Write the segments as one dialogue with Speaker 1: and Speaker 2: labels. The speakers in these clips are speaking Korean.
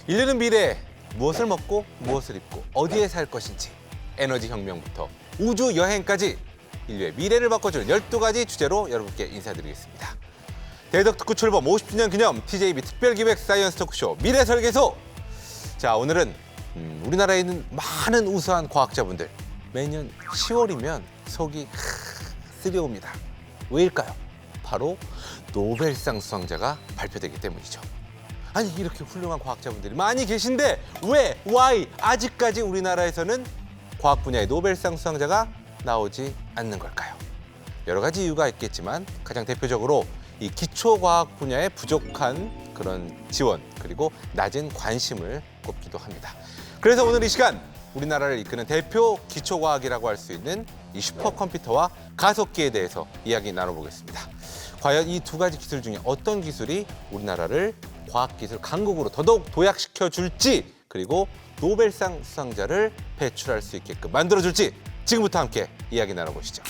Speaker 1: 인류는 미래에 무엇을 먹고 무엇을 입고 어디에 살 것인지 에너지 혁명부터 우주 여행까지 인류의 미래를 바꿔주는 12가지 주제로 여러분께 인사드리겠습니다. 대덕특구 출범 50주년 기념 TJB 특별기획 사이언스 토크쇼 미래설계소. 자, 오늘은 우리나라에 있는 많은 우수한 과학자분들 매년 10월이면 속이 쓰려옵니다. 왜일까요? 바로 노벨상 수상자가 발표되기 때문이죠. 아니, 이렇게 훌륭한 과학자분들이 많이 계신데 왜, why 아직까지 우리나라에서는 과학 분야의 노벨상 수상자가 나오지 않는 걸까요? 여러 가지 이유가 있겠지만 가장 대표적으로 이 기초과학 분야에 부족한 그런 지원 그리고 낮은 관심을 꼽기도 합니다. 그래서 오늘 이 시간 우리나라를 이끄는 대표 기초과학이라고 할 수 있는 이 슈퍼컴퓨터와 가속기에 대해서 이야기 나눠보겠습니다. 과연 이 두 가지 기술 중에 어떤 기술이 우리나라를 과학기술 강국으로 더더욱 도약시켜 줄지, 그리고 노벨상 수상자를 배출할 수 있게끔 만들어줄지 지금부터 함께 이야기 나눠보시죠.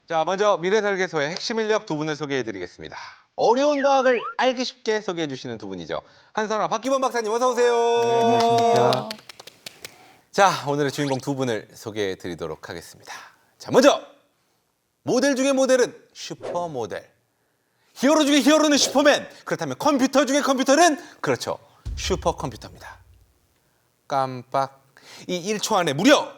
Speaker 1: 자, 먼저 미래설계소의 핵심 인력 두 분을 소개해드리겠습니다. 어려운 과학을 알기 쉽게 소개해 주시는 두 분이죠. 한선아, 박기범 박사님 어서 오세요.
Speaker 2: 네, 안녕하십니까.
Speaker 1: 자, 오늘의 주인공 두 분을 소개해 드리도록 하겠습니다. 자, 먼저 모델 중에 모델은 슈퍼모델. 히어로 중에 히어로는 슈퍼맨. 그렇다면 컴퓨터 중에 컴퓨터는 그렇죠, 슈퍼컴퓨터입니다. 깜빡. 이 1초 안에 무려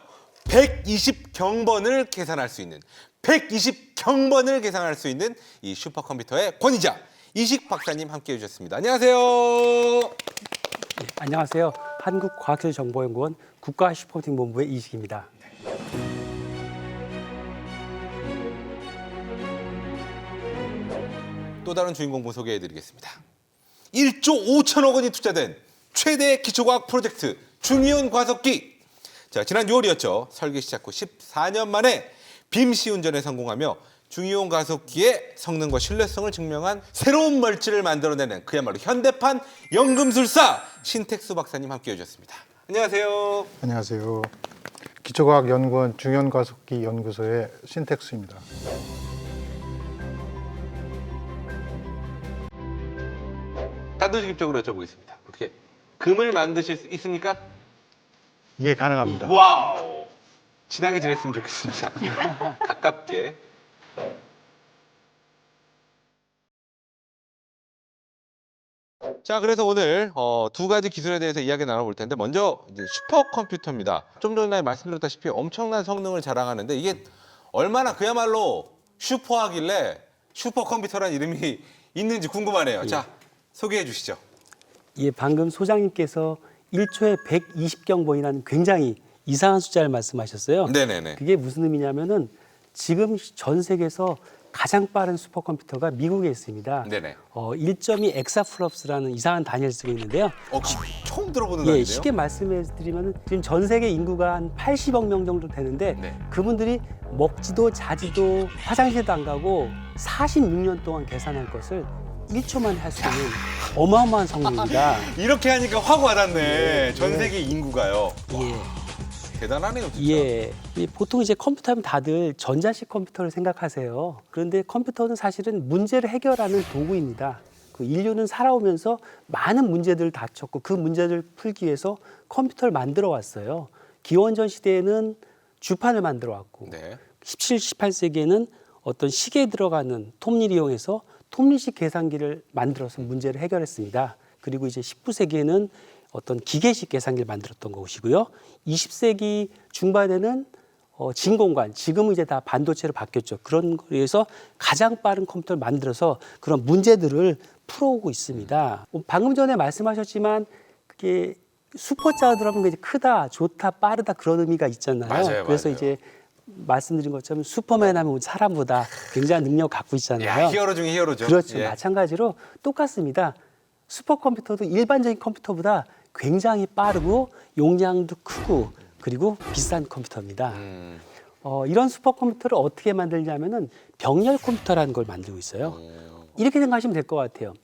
Speaker 1: 120경번을 계산할 수 있는 120경번을 계산할 수 있는 이 슈퍼컴퓨터의 권위자 이식 박사님 함께해 주셨습니다. 안녕하세요.
Speaker 2: 네, 안녕하세요. 한국과학기술정보연구원 국가슈퍼컴퓨팅본부의 이식입니다.
Speaker 1: 또 다른 주인공분 소개해 드리겠습니다. 1조 5천억 원이 투자된 최대 기초과학 프로젝트 중이온 과속기. 자, 지난 6월이었죠. 설계 시작 후 14년 만에 빔 시운전에 성공하며 중이온 가속기의 성능과 신뢰성을 증명한 새로운 멀찌를 만들어내는 그야말로 현대판 연금술사 신택수 박사님 함께해 주셨습니다. 안녕하세요.
Speaker 3: 안녕하세요. 기초과학연구원 중연가속기 연구소의 신택수입니다.
Speaker 1: 단도직입적으로 여쭤보겠습니다. 어떻게 금을 만드실 수 있습니까?
Speaker 3: 예, 가능합니다.
Speaker 1: 와우. 친하게 지냈으면 좋겠습니다. 가깝게. 자, 그래서 오늘 두 가지 기술에 대해서 이야기 나눠볼 텐데, 먼저 이제 슈퍼컴퓨터입니다. 좀 전에 말씀드렸다시피 엄청난 성능을 자랑하는데 이게 얼마나 그야말로 슈퍼하길래 슈퍼컴퓨터라는 이름이 있는지 궁금하네요. 자, 소개해 주시죠.
Speaker 2: 예, 방금 소장님께서 1초에 120경번이라는 굉장히 이상한 숫자를 말씀하셨어요.
Speaker 1: 네네네.
Speaker 2: 그게 무슨 의미냐면은 지금 전 세계에서 가장 빠른 슈퍼컴퓨터가 미국에 있습니다.
Speaker 1: 네네.
Speaker 2: 1.2 엑사플롭스라는 이상한 단위를 쓰고 있는데요.
Speaker 1: 처음 들어보는
Speaker 2: 예,
Speaker 1: 단어인데요.
Speaker 2: 쉽게 말씀해 드리면 지금 전 세계 인구가 한 80억 명 정도 되는데
Speaker 1: 네.
Speaker 2: 그분들이 먹지도 자지도 화장실도 안 가고 46년 동안 계산할 것을 1초 만에 할 수 있는 어마어마한 성능입니다.
Speaker 1: 이렇게 하니까 확 와닿네. 전 세계 인구가요.
Speaker 2: 예.
Speaker 1: 대단하네요, 진짜.
Speaker 2: 예. 보통 이제 컴퓨터 하면 다들 전자식 컴퓨터를 생각하세요. 그런데 컴퓨터는 사실은 문제를 해결하는 도구입니다. 그 인류는 살아오면서 많은 문제들을 다쳤고 그 문제를 풀기 위해서 컴퓨터를 만들어 왔어요. 기원전 시대에는 주판을 만들어 왔고
Speaker 1: 네.
Speaker 2: 17, 18세기에는 어떤 시계에 들어가는 톱니를 이용해서 톱니식 계산기를 만들어서 문제를 해결했습니다. 그리고 이제 19세기에는 어떤 기계식 계산기를 만들었던 것이고요. 20세기 중반에는 진공관, 지금은 이제 다 반도체로 바뀌었죠. 그런 거에서 가장 빠른 컴퓨터를 만들어서 그런 문제들을 풀어오고 있습니다. 방금 전에 말씀하셨지만 그게 슈퍼자가 들어가면 이제 크다, 좋다, 빠르다 그런 의미가 있잖아요.
Speaker 1: 맞아요,
Speaker 2: 그래서
Speaker 1: 맞아요.
Speaker 2: 이제 말씀드린 것처럼 슈퍼맨 하면 사람보다 굉장한 능력을 갖고 있잖아요.
Speaker 1: 야, 히어로 중에 히어로죠.
Speaker 2: 그렇죠.
Speaker 1: 예.
Speaker 2: 마찬가지로 똑같습니다. 슈퍼컴퓨터도 일반적인 컴퓨터보다 굉장히 빠르고 용량도 크고 그리고 비싼 컴퓨터입니다. 이런 슈퍼컴퓨터를 어떻게 만들냐면은 병렬 컴퓨터라는 걸 만들고 있어요. 이렇게 생각하시면 될 것 같아요.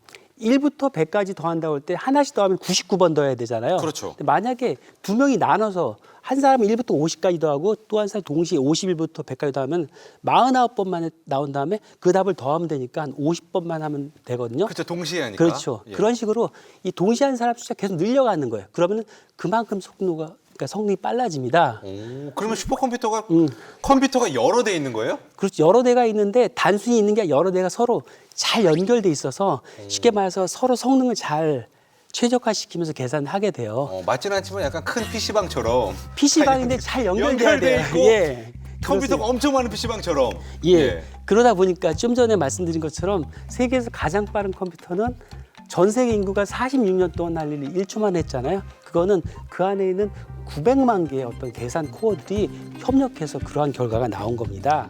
Speaker 2: 1부터 100까지 더한다고 할 때 하나씩 더하면 99번 더해야 되잖아요.
Speaker 1: 그렇죠.
Speaker 2: 근데 만약에 두 명이 나눠서 한 사람은 1부터 50까지 더하고 또 한 사람 동시에 51부터 100까지 더하면 49번만에 나온 다음에 그 답을 더하면 되니까 한 50번만 하면 되거든요.
Speaker 1: 그렇죠. 동시에 하니까.
Speaker 2: 그렇죠.
Speaker 1: 예.
Speaker 2: 그런 식으로 이 동시에 한 사람 숫자 계속 늘려가는 거예요. 그러면 그만큼 속도가 그러니까 성능이 빨라집니다.
Speaker 1: 그러면 슈퍼컴퓨터가 컴퓨터가 여러 대 있는 거예요?
Speaker 2: 그렇죠. 여러 대가 있는데 단순히 있는 게 아니라 여러 대가 서로 잘 연결돼 있어서 쉽게 말해서 서로 성능을 잘 최적화시키면서 계산하게 돼요.
Speaker 1: 맞지는 않지만 약간 큰 PC방처럼
Speaker 2: PC방인데 잘 연결돼야
Speaker 1: 연결돼
Speaker 2: 돼요.
Speaker 1: 있고
Speaker 2: 예.
Speaker 1: 컴퓨터가 엄청 많은 PC방처럼.
Speaker 2: 예. 그러다 보니까 좀 전에 말씀드린 것처럼 세계에서 가장 빠른 컴퓨터는 전 세계 인구가 46년 동안 할 일을 1초만 했잖아요. 그거는 그 안에 있는 900만 개의 어떤 계산 코어들이 협력해서 그러한 결과가 나온 겁니다.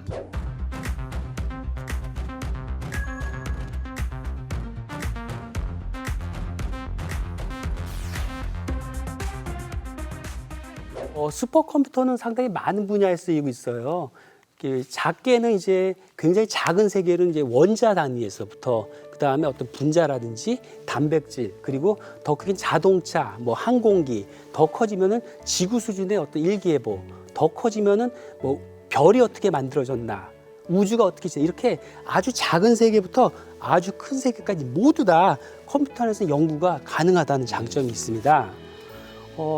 Speaker 2: 슈퍼컴퓨터는 상당히 많은 분야에 쓰이고 있어요. 작게는 이제 굉장히 작은 세계는 이제 원자 단위에서부터 그 다음에 어떤 분자라든지 단백질 그리고 더 크긴 자동차, 뭐 항공기 더 커지면은 지구 수준의 어떤 일기예보 더 커지면은 뭐 별이 어떻게 만들어졌나 우주가 어떻게 이렇게 아주 작은 세계부터 아주 큰 세계까지 모두 다 컴퓨터 안에서 연구가 가능하다는 장점이 있습니다.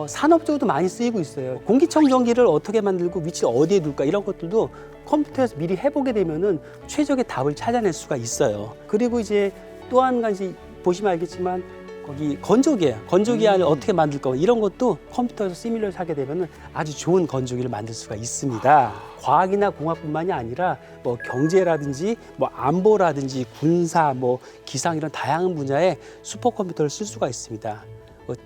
Speaker 2: 산업적으로도 많이 쓰이고 있어요. 공기청정기를 어떻게 만들고 위치를 어디에 둘까 이런 것들도 컴퓨터에서 미리 해보게 되면은 최적의 답을 찾아낼 수가 있어요. 그리고 이제 또 한 가지 보시면 알겠지만 거기 건조기예요. 건조기 안을 어떻게 만들까 이런 것도 컴퓨터에서 시뮬레이션 하게 되면은 아주 좋은 건조기를 만들 수가 있습니다. 과학이나 공학뿐만이 아니라 뭐 경제라든지 뭐 안보라든지 군사 뭐 기상 이런 다양한 분야에 슈퍼컴퓨터를 쓸 수가 있습니다.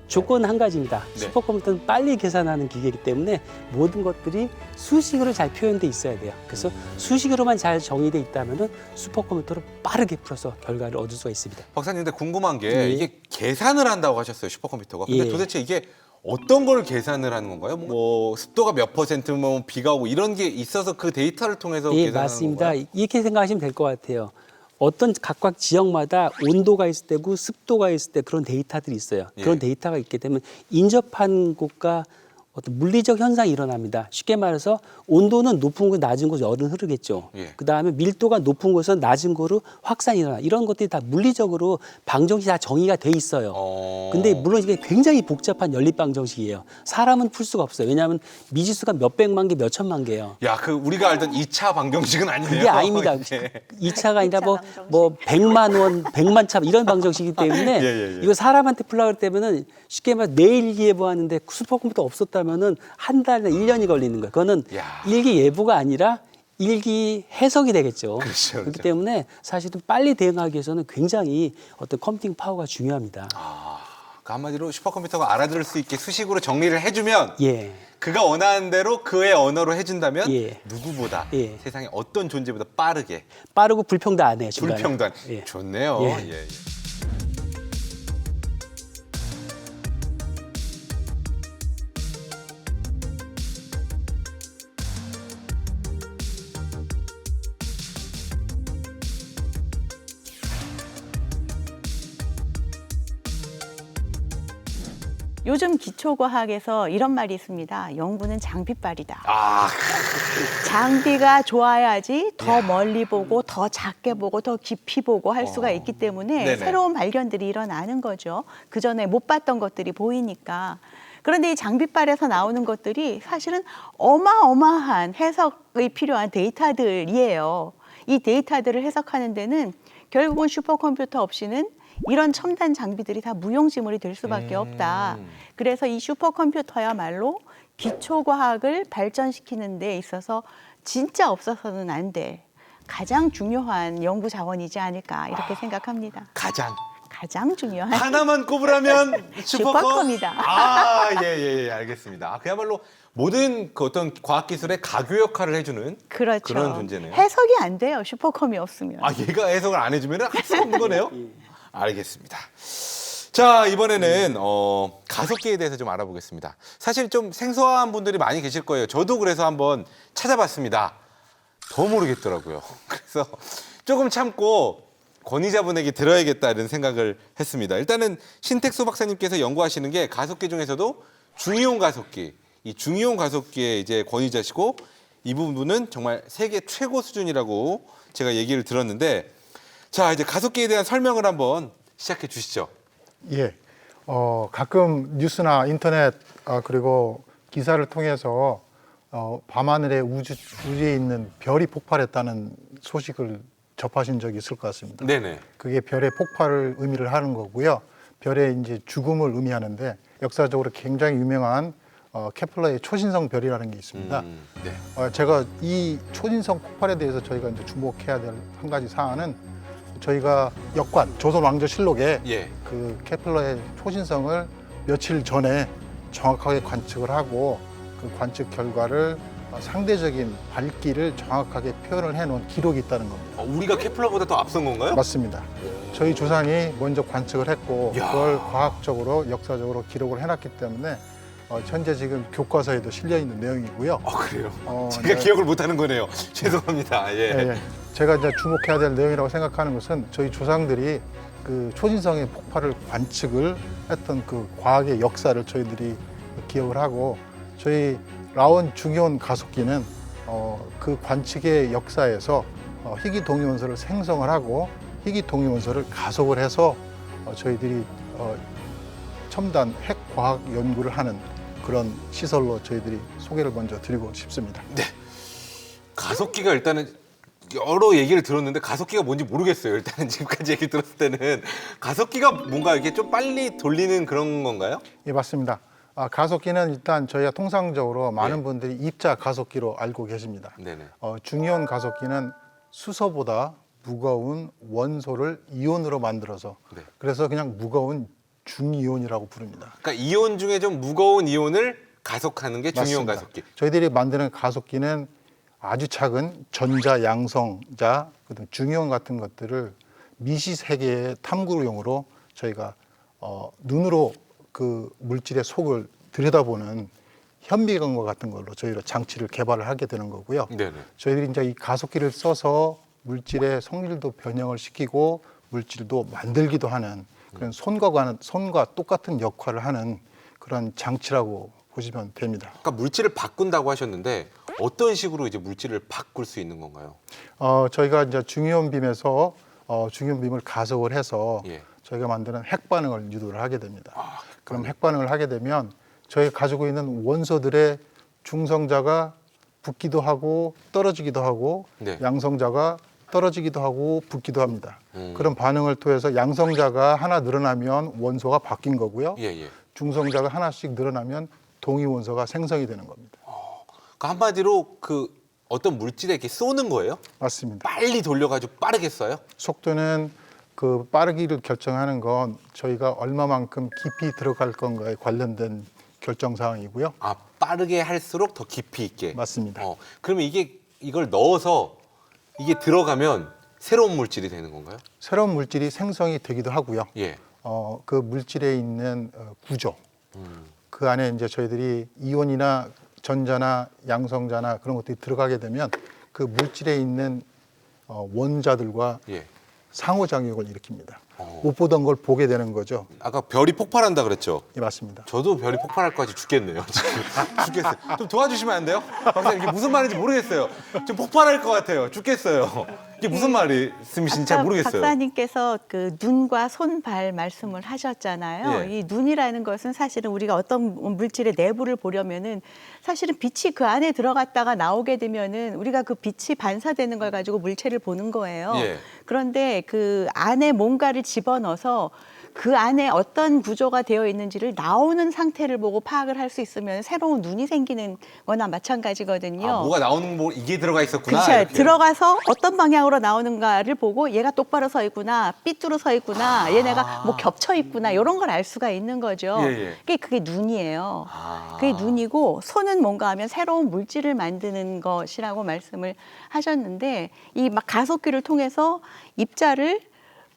Speaker 2: 조건 한 가지입니다.
Speaker 1: 네.
Speaker 2: 슈퍼컴퓨터는 빨리 계산하는 기계이기 때문에 모든 것들이 수식으로 잘 표현돼 있어야 돼요. 그래서 수식으로만 잘 정의돼 있다면은 슈퍼컴퓨터를 빠르게 풀어서 결과를 얻을 수가 있습니다.
Speaker 1: 박사님, 근데 궁금한 게
Speaker 2: 예.
Speaker 1: 이게 계산을 한다고 하셨어요, 슈퍼컴퓨터가. 근데
Speaker 2: 예.
Speaker 1: 도대체 이게 어떤 걸 계산을 하는 건가요? 뭐 습도가 몇 퍼센트, 뭐 비가 오고 이런 게 있어서 그 데이터를 통해서
Speaker 2: 예,
Speaker 1: 계산하는
Speaker 2: 맞습니다.
Speaker 1: 건가요?
Speaker 2: 이렇게 생각하시면 될 것 같아요. 어떤 각각 지역마다 온도가 있을 때고 습도가 있을 때 그런 데이터들이 있어요.
Speaker 1: 예.
Speaker 2: 그런 데이터가 있게 되면 인접한 곳과 어떤 물리적 현상이 일어납니다. 쉽게 말해서 온도는 높은 곳, 낮은 곳 열은 흐르겠죠.
Speaker 1: 예.
Speaker 2: 그다음에 밀도가 높은 곳은 낮은 곳으로 확산이 일어나. 이런 것들이 다 물리적으로 방정식이 다 정의가 돼 있어요. 근데 물론 이게 굉장히 복잡한 연립 방정식이에요. 사람은 풀 수가 없어요. 왜냐하면 미지수가 몇백만 개, 몇천만 개예요.
Speaker 1: 야, 그 우리가 알던 2차 방정식은 아니네요.
Speaker 2: 그게 아닙니다.
Speaker 1: 예.
Speaker 2: 2차가 아니라
Speaker 4: 이차
Speaker 2: 뭐,
Speaker 4: 방정식.
Speaker 2: 뭐 100만 원, 100만 차 이런 방정식이기 때문에
Speaker 1: 예.
Speaker 2: 이거 사람한테 풀려고 때면은 쉽게 말해 내일 일기예보 하는데 슈퍼컴퓨터 없었다면은 한 달이나 1년이 걸리는 거예요. 그거는
Speaker 1: 야.
Speaker 2: 일기예보가 아니라 일기 해석이 되겠죠.
Speaker 1: 그렇죠,
Speaker 2: 그렇기
Speaker 1: 그렇죠.
Speaker 2: 때문에 사실 좀 빨리 대응하기 위해서는 굉장히 어떤 컴퓨팅 파워가 중요합니다.
Speaker 1: 그 한마디로 슈퍼컴퓨터가 알아들을 수 있게 수식으로 정리를 해주면
Speaker 2: 예.
Speaker 1: 그가 원하는 대로 그의 언어로 해준다면
Speaker 2: 예.
Speaker 1: 누구보다
Speaker 2: 예.
Speaker 1: 세상의 어떤 존재보다 빠르게
Speaker 2: 빠르고 불평도 안 해요. 중간에.
Speaker 1: 불평단.
Speaker 2: 예.
Speaker 1: 좋네요.
Speaker 2: 예.
Speaker 1: 예.
Speaker 4: 요즘 기초과학에서 이런 말이 있습니다. 연구는 장비빨이다.
Speaker 1: 아,
Speaker 4: 장비가 좋아야지 더 멀리 보고 더 작게 보고 더 깊이 보고 할 수가 있기 때문에
Speaker 1: 네네.
Speaker 4: 새로운 발견들이 일어나는 거죠. 그전에 못 봤던 것들이 보이니까. 그런데 이 장비빨에서 나오는 것들이 사실은 어마어마한 해석이 필요한 데이터들이에요. 이 데이터들을 해석하는 데는 결국은 슈퍼컴퓨터 없이는 이런 첨단 장비들이 다 무용지물이 될 수밖에 없다. 그래서 이 슈퍼컴퓨터야말로 기초과학을 발전시키는 데 있어서 진짜 없어서는 안 될 가장 중요한 연구 자원이지 않을까 이렇게 생각합니다. 가장 중요한
Speaker 1: 하나만 꼽으라면
Speaker 4: 슈퍼컴이다.
Speaker 1: 예, 알겠습니다. 그야말로 모든 그 어떤 과학기술의 가교 역할을 해주는
Speaker 4: 그렇죠.
Speaker 1: 그런 존재네요.
Speaker 4: 해석이 안 돼요. 슈퍼컴이 없으면.
Speaker 1: 얘가 해석을 안 해주면 할 수 없는 거네요? 알겠습니다. 자, 이번에는 가속기에 대해서 좀 알아보겠습니다. 사실 좀 생소한 분들이 많이 계실 거예요. 저도 그래서 한번 찾아봤습니다. 더 모르겠더라고요. 그래서 조금 참고 권위자분에게 들어야겠다 이런 생각을 했습니다. 일단은 신택수 박사님께서 연구하시는 게 가속기 중에서도 중이온 가속기, 이 중이온 가속기의 이제 권위자시고 이 부분은 정말 세계 최고 수준이라고 제가 얘기를 들었는데, 자, 이제 가속기에 대한 설명을 한번 시작해 주시죠.
Speaker 3: 예. 가끔 뉴스나 인터넷 그리고 기사를 통해서 밤하늘에 우주에 있는 별이 폭발했다는 소식을 접하신 적이 있을 것 같습니다.
Speaker 1: 네네.
Speaker 3: 그게 별의 폭발을 의미를 하는 거고요. 별의 이제 죽음을 의미하는데 역사적으로 굉장히 유명한 케플러의 초신성 별이라는 게 있습니다.
Speaker 1: 네.
Speaker 3: 제가 이 초신성 폭발에 대해서 저희가 이제 주목해야 될 한 가지 사안은 저희가 역관 조선 왕조실록에
Speaker 1: 예.
Speaker 3: 그 케플러의 초신성을 며칠 전에 정확하게 관측을 하고 그 관측 결과를 상대적인 밝기를 정확하게 표현을 해놓은 기록이 있다는 겁니다.
Speaker 1: 우리가 케플러보다 더 앞선 건가요?
Speaker 3: 맞습니다. 저희 조상이 먼저 관측을 했고
Speaker 1: 야.
Speaker 3: 그걸 과학적으로 역사적으로 기록을 해놨기 때문에 현재 지금 교과서에도 실려 있는 내용이고요.
Speaker 1: 그래요? 제가
Speaker 3: 네.
Speaker 1: 기억을 못하는 거네요. 죄송합니다. 예.
Speaker 3: 예. 제가 이제 주목해야 될 내용이라고 생각하는 것은 저희 조상들이 그 초신성의 폭발을 관측을 했던 그 과학의 역사를 저희들이 기억을 하고 저희 라온 중이온 가속기는 그 관측의 역사에서 희귀 동위원소를 생성을 하고 희귀 동위원소를 가속을 해서 저희들이 첨단 핵 과학 연구를 하는 그런 시설로 저희들이 소개를 먼저 드리고 싶습니다.
Speaker 1: 네. 가속기가 일단은 여러 얘기를 들었는데 가속기가 뭔지 모르겠어요. 일단은 지금까지 얘기 들었을 때는 가속기가 뭔가 이게 좀 빨리 돌리는 그런 건가요?
Speaker 3: 예, 맞습니다. 가속기는 일단 저희가 통상적으로 많은
Speaker 1: 네.
Speaker 3: 분들이 입자 가속기로 알고 계십니다.
Speaker 1: 네네.
Speaker 3: 중이온 가속기는 수소보다 무거운 원소를 이온으로 만들어서
Speaker 1: 네.
Speaker 3: 그래서 그냥 무거운 중이온이라고 부릅니다.
Speaker 1: 그러니까 이온 중에 좀 무거운 이온을 가속하는 게 중이온
Speaker 3: 맞습니다.
Speaker 1: 가속기.
Speaker 3: 저희들이 만드는 가속기는 아주 작은 전자, 양성자, 그다음 중이온 같은 것들을 미시 세계의 탐구용으로 저희가 눈으로 그 물질의 속을 들여다보는 현미경과 같은 걸로 저희가 장치를 개발을 하게 되는 거고요.
Speaker 1: 네네.
Speaker 3: 저희들이 이제 이 가속기를 써서 물질의 성질도 변형을 시키고 물질도 만들기도 하는 그런 손과 똑같은 역할을 하는 그런 장치라고 보시면 됩니다.
Speaker 1: 그러니까 물질을 바꾼다고 하셨는데 어떤 식으로 이제 물질을 바꿀 수 있는 건가요?
Speaker 3: 저희가 이제 중이온 빔에서 중이온 빔을 가속을 해서
Speaker 1: 예.
Speaker 3: 저희가 만드는 핵 반응을 유도를 하게 됩니다. 그럼 핵 반응을 하게 되면 저희가 가지고 있는 원소들의 중성자가 붙기도 하고 떨어지기도 하고
Speaker 1: 네.
Speaker 3: 양성자가 떨어지기도 하고 붙기도 합니다. 그런 반응을 통해서 양성자가 하나 늘어나면 원소가 바뀐 거고요.
Speaker 1: 예.
Speaker 3: 중성자가 하나씩 늘어나면 동위 원소가 생성이 되는 겁니다.
Speaker 1: 그러니까 한마디로 그 어떤 물질에 이렇게 쏘는 거예요?
Speaker 3: 맞습니다.
Speaker 1: 빨리 돌려가지고 빠르게 써요?
Speaker 3: 속도는 그 빠르기를 결정하는 건 저희가 얼마만큼 깊이 들어갈 건가에 관련된 결정 사항이고요.
Speaker 1: 빠르게 할수록 더 깊이 있게.
Speaker 3: 맞습니다.
Speaker 1: 그러면 이걸 넣어서 이게 들어가면 새로운 물질이 되는 건가요?
Speaker 3: 새로운 물질이 생성이 되기도 하고요.
Speaker 1: 예.
Speaker 3: 그 물질에 있는 구조, 그 안에 이제 저희들이 이온이나 전자나 양성자나 그런 것들이 들어가게 되면 그 물질에 있는 원자들과
Speaker 1: 예.
Speaker 3: 상호작용을 일으킵니다. 못 보던 걸 보게 되는 거죠.
Speaker 1: 아까 별이 폭발한다 그랬죠?
Speaker 3: 예, 맞습니다.
Speaker 1: 저도 별이 폭발할 것 같이 죽겠네요. 지금. 죽겠어요. 좀 도와주시면 안 돼요? 박사님 이게 무슨 말인지 모르겠어요. 좀 폭발할 것 같아요. 죽겠어요. 이게 무슨 말씀이신지 잘
Speaker 4: 아까
Speaker 1: 모르겠어요.
Speaker 4: 박사님께서 그 눈과 손, 발 말씀을 하셨잖아요.
Speaker 1: 예.
Speaker 4: 이 눈이라는 것은 사실은 우리가 어떤 물질의 내부를 보려면은 사실은 빛이 그 안에 들어갔다가 나오게 되면은 우리가 그 빛이 반사되는 걸 가지고 물체를 보는 거예요.
Speaker 1: 예.
Speaker 4: 그런데 그 안에 뭔가를 집어넣어서 그 안에 어떤 구조가 되어 있는지를 나오는 상태를 보고 파악을 할 수 있으면 새로운 눈이 생기는 거나 마찬가지거든요.
Speaker 1: 아, 뭐가 나오는 뭐 이게 들어가 있었구나.
Speaker 4: 그렇죠.
Speaker 1: 이렇게요.
Speaker 4: 들어가서 어떤 방향으로 나오는가를 보고 얘가 똑바로 서 있구나, 삐뚤어 서 있구나, 얘네가 뭐 겹쳐 있구나 이런 걸 알 수가 있는 거죠.
Speaker 1: 예, 예.
Speaker 4: 그게 눈이에요.
Speaker 1: 아.
Speaker 4: 그게 눈이고 손은 뭔가 하면 새로운 물질을 만드는 것이라고 말씀을 하셨는데 이 막 가속기를 통해서 입자를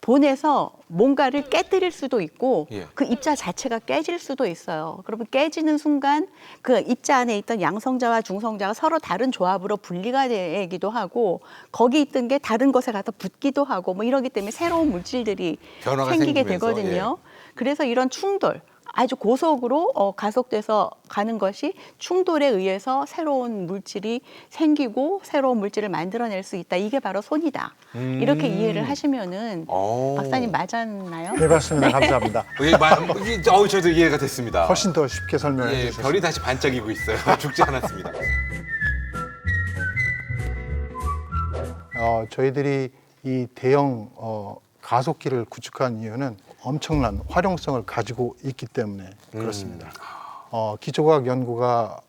Speaker 4: 보내서 뭔가를 깨뜨릴 수도 있고
Speaker 1: 예.
Speaker 4: 그 입자 자체가 깨질 수도 있어요. 그러면 깨지는 순간 그 입자 안에 있던 양성자와 중성자가 서로 다른 조합으로 분리가 되기도 하고 거기 있던 게 다른 것에 가서 붙기도 하고 뭐 이러기 때문에 새로운 물질들이
Speaker 1: 변화가
Speaker 4: 생기게
Speaker 1: 생기면서,
Speaker 4: 되거든요. 그래서 이런 충돌 아주 고속으로 가속돼서 가는 것이 충돌에 의해서 새로운 물질이 생기고 새로운 물질을 만들어낼 수 있다. 이게 바로 손이다. 이렇게 이해를 하시면은
Speaker 1: 오.
Speaker 4: 박사님 맞았나요?
Speaker 3: 네, 맞습니다. 감사합니다.
Speaker 1: 저도 이해가 됐습니다.
Speaker 3: 훨씬 더 쉽게 설명해
Speaker 1: 예,
Speaker 3: 주셨습니다.
Speaker 1: 별이 다시 반짝이고 있어요. 죽지 않았습니다.
Speaker 3: 저희들이 이 대형 가속기를 구축한 이유는 엄청난 활용성을 가지고 있기 때문에 그렇습니다. 기초과학 연구가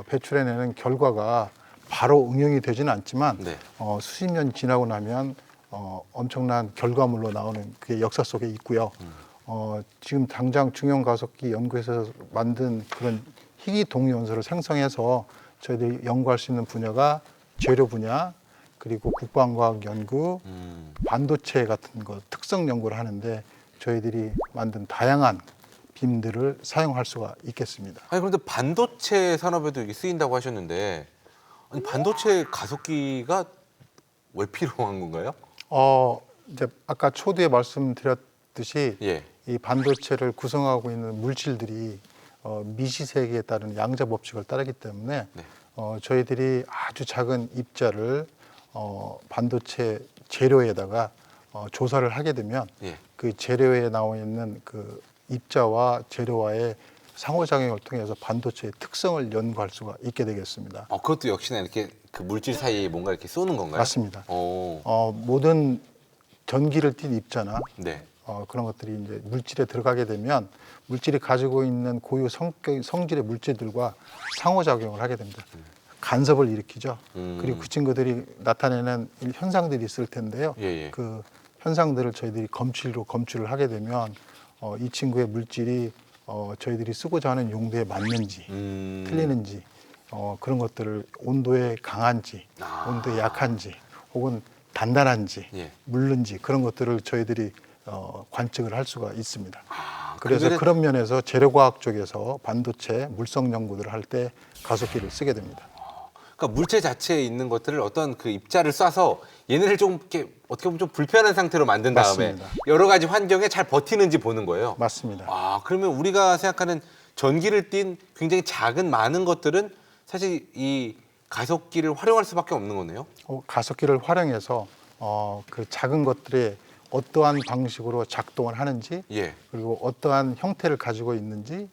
Speaker 3: 배출해내는 결과가 바로 응용이 되지는 않지만
Speaker 1: 네.
Speaker 3: 수십 년 지나고 나면 엄청난 결과물로 나오는 그게 역사 속에 있고요. 지금 당장 중형 가속기 연구에서 만든 그런 희귀 동위원소를 생성해서 저희들이 연구할 수 있는 분야가 재료 분야, 그리고 국방과학 연구, 반도체 같은 거 특성 연구를 하는데 저희들이 만든 다양한 빔들을 사용할 수가 있겠습니다.
Speaker 1: 아니 그런데 반도체 산업에도 이게 쓰인다고 하셨는데 아니, 반도체 가속기가 왜 필요한 건가요?
Speaker 3: 이제 아까 초두에 말씀드렸듯이
Speaker 1: 예.
Speaker 3: 이 반도체를 구성하고 있는 물질들이 미시 세계에 따른 양자 법칙을 따르기 때문에
Speaker 1: 네.
Speaker 3: 저희들이 아주 작은 입자를 반도체 재료에다가 조사를 하게 되면
Speaker 1: 예.
Speaker 3: 그 재료에 나와 있는 그 입자와 재료와의 상호작용을 통해서 반도체의 특성을 연구할 수가 있게 되겠습니다.
Speaker 1: 그것도 역시나 이렇게 그 물질 사이에 뭔가 이렇게 쏘는 건가요?
Speaker 3: 맞습니다.
Speaker 1: 오.
Speaker 3: 모든 전기를 띤 입자나
Speaker 1: 네.
Speaker 3: 그런 것들이 이제 물질에 들어가게 되면 물질이 가지고 있는 고유 성질의 물질들과 상호작용을 하게 됩니다. 간섭을 일으키죠. 그리고 그 친구들이 나타내는 현상들이 있을 텐데요.
Speaker 1: 예.
Speaker 3: 그 현상들을 저희들이 검출을 하게 되면 이 친구의 물질이 저희들이 쓰고자 하는 용도에 맞는지 틀리는지 그런 것들을 온도에 강한지 온도에 약한지 혹은 단단한지
Speaker 1: 예.
Speaker 3: 물른지 그런 것들을 저희들이 관측을 할 수가 있습니다.
Speaker 1: 그러면은-
Speaker 3: 그래서 그런 면에서 재료과학 쪽에서 반도체 물성 연구들을 할 때 가속기를 쓰게 됩니다.
Speaker 1: 그러니까 물체 자체에 있는 것들을 어떤 그 입자를 쏴서 얘네를 좀 이렇게 어떻게 보면 좀 불편한 상태로 만든 다음에
Speaker 3: 맞습니다.
Speaker 1: 여러 가지 환경에 잘 버티는지 보는 거예요.
Speaker 3: 맞습니다.
Speaker 1: 그러면 우리가 생각하는 전기를 띤 굉장히 작은 많은 것들은 사실 이 가속기를 활용할 수밖에 없는 거네요.
Speaker 3: 가속기를 활용해서 그 작은 것들의 어떠한 방식으로 작동을 하는지
Speaker 1: 예.
Speaker 3: 그리고 어떠한 형태를 가지고 있는지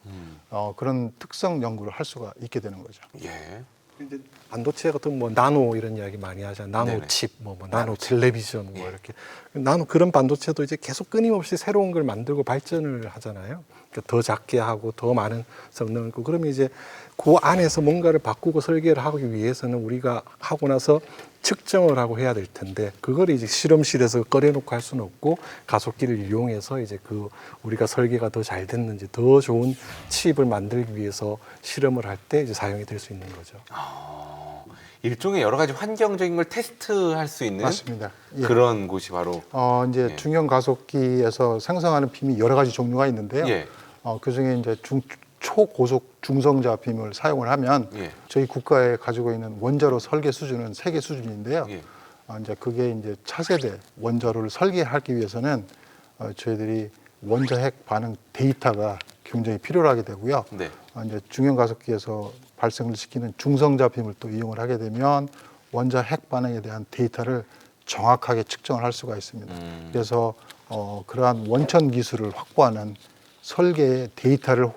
Speaker 3: 그런 특성 연구를 할 수가 있게 되는 거죠.
Speaker 1: 예.
Speaker 5: 이제 반도체 같은 뭐 나노 이런 이야기 많이 하잖아요. 나노
Speaker 1: 네네.
Speaker 5: 칩, 뭐 나노 텔레비전 뭐 이렇게 나노 그런 반도체도 이제 계속 끊임없이 새로운 걸 만들고 발전을 하잖아요. 그러니까 더 작게 하고 더 많은 성능을 있고 그러면 이제 그 안에서 뭔가를 바꾸고 설계를 하기 위해서는 우리가 하고 나서 측정을 하고 해야 될 텐데 그걸 이제 실험실에서 꺼내놓고 할 수는 없고 가속기를 이용해서 이제 그 우리가 설계가 더 잘 됐는지 더 좋은 칩을 만들기 위해서 실험을 할 때 이제 사용이 될 수 있는 거죠.
Speaker 1: 일종의 여러 가지 환경적인 걸 테스트할 수 있는
Speaker 3: 맞습니다. 예.
Speaker 1: 그런 곳이 바로
Speaker 3: 이제
Speaker 1: 예.
Speaker 3: 중형 가속기에서 생성하는 빔이 여러 가지 종류가 있는데요.
Speaker 1: 예.
Speaker 3: 그 중에 이제 초고속 중성자 빔을 사용을 하면
Speaker 1: 예.
Speaker 3: 저희 국가에 가지고 있는 원자로 설계 수준은 세계 수준인데요.
Speaker 1: 예.
Speaker 3: 이제 그게 이제 차세대 원자로를 설계하기 위해서는 저희들이 원자핵 반응 데이터가 굉장히 필요하게 되고요.
Speaker 1: 네.
Speaker 3: 이제 중형 가속기에서 발생을 시키는 중성자 빔을 또 이용을 하게 되면 원자핵 반응에 대한 데이터를 정확하게 측정을 할 수가 있습니다. 그래서 그러한 원천 기술을 확보하는 설계의 데이터를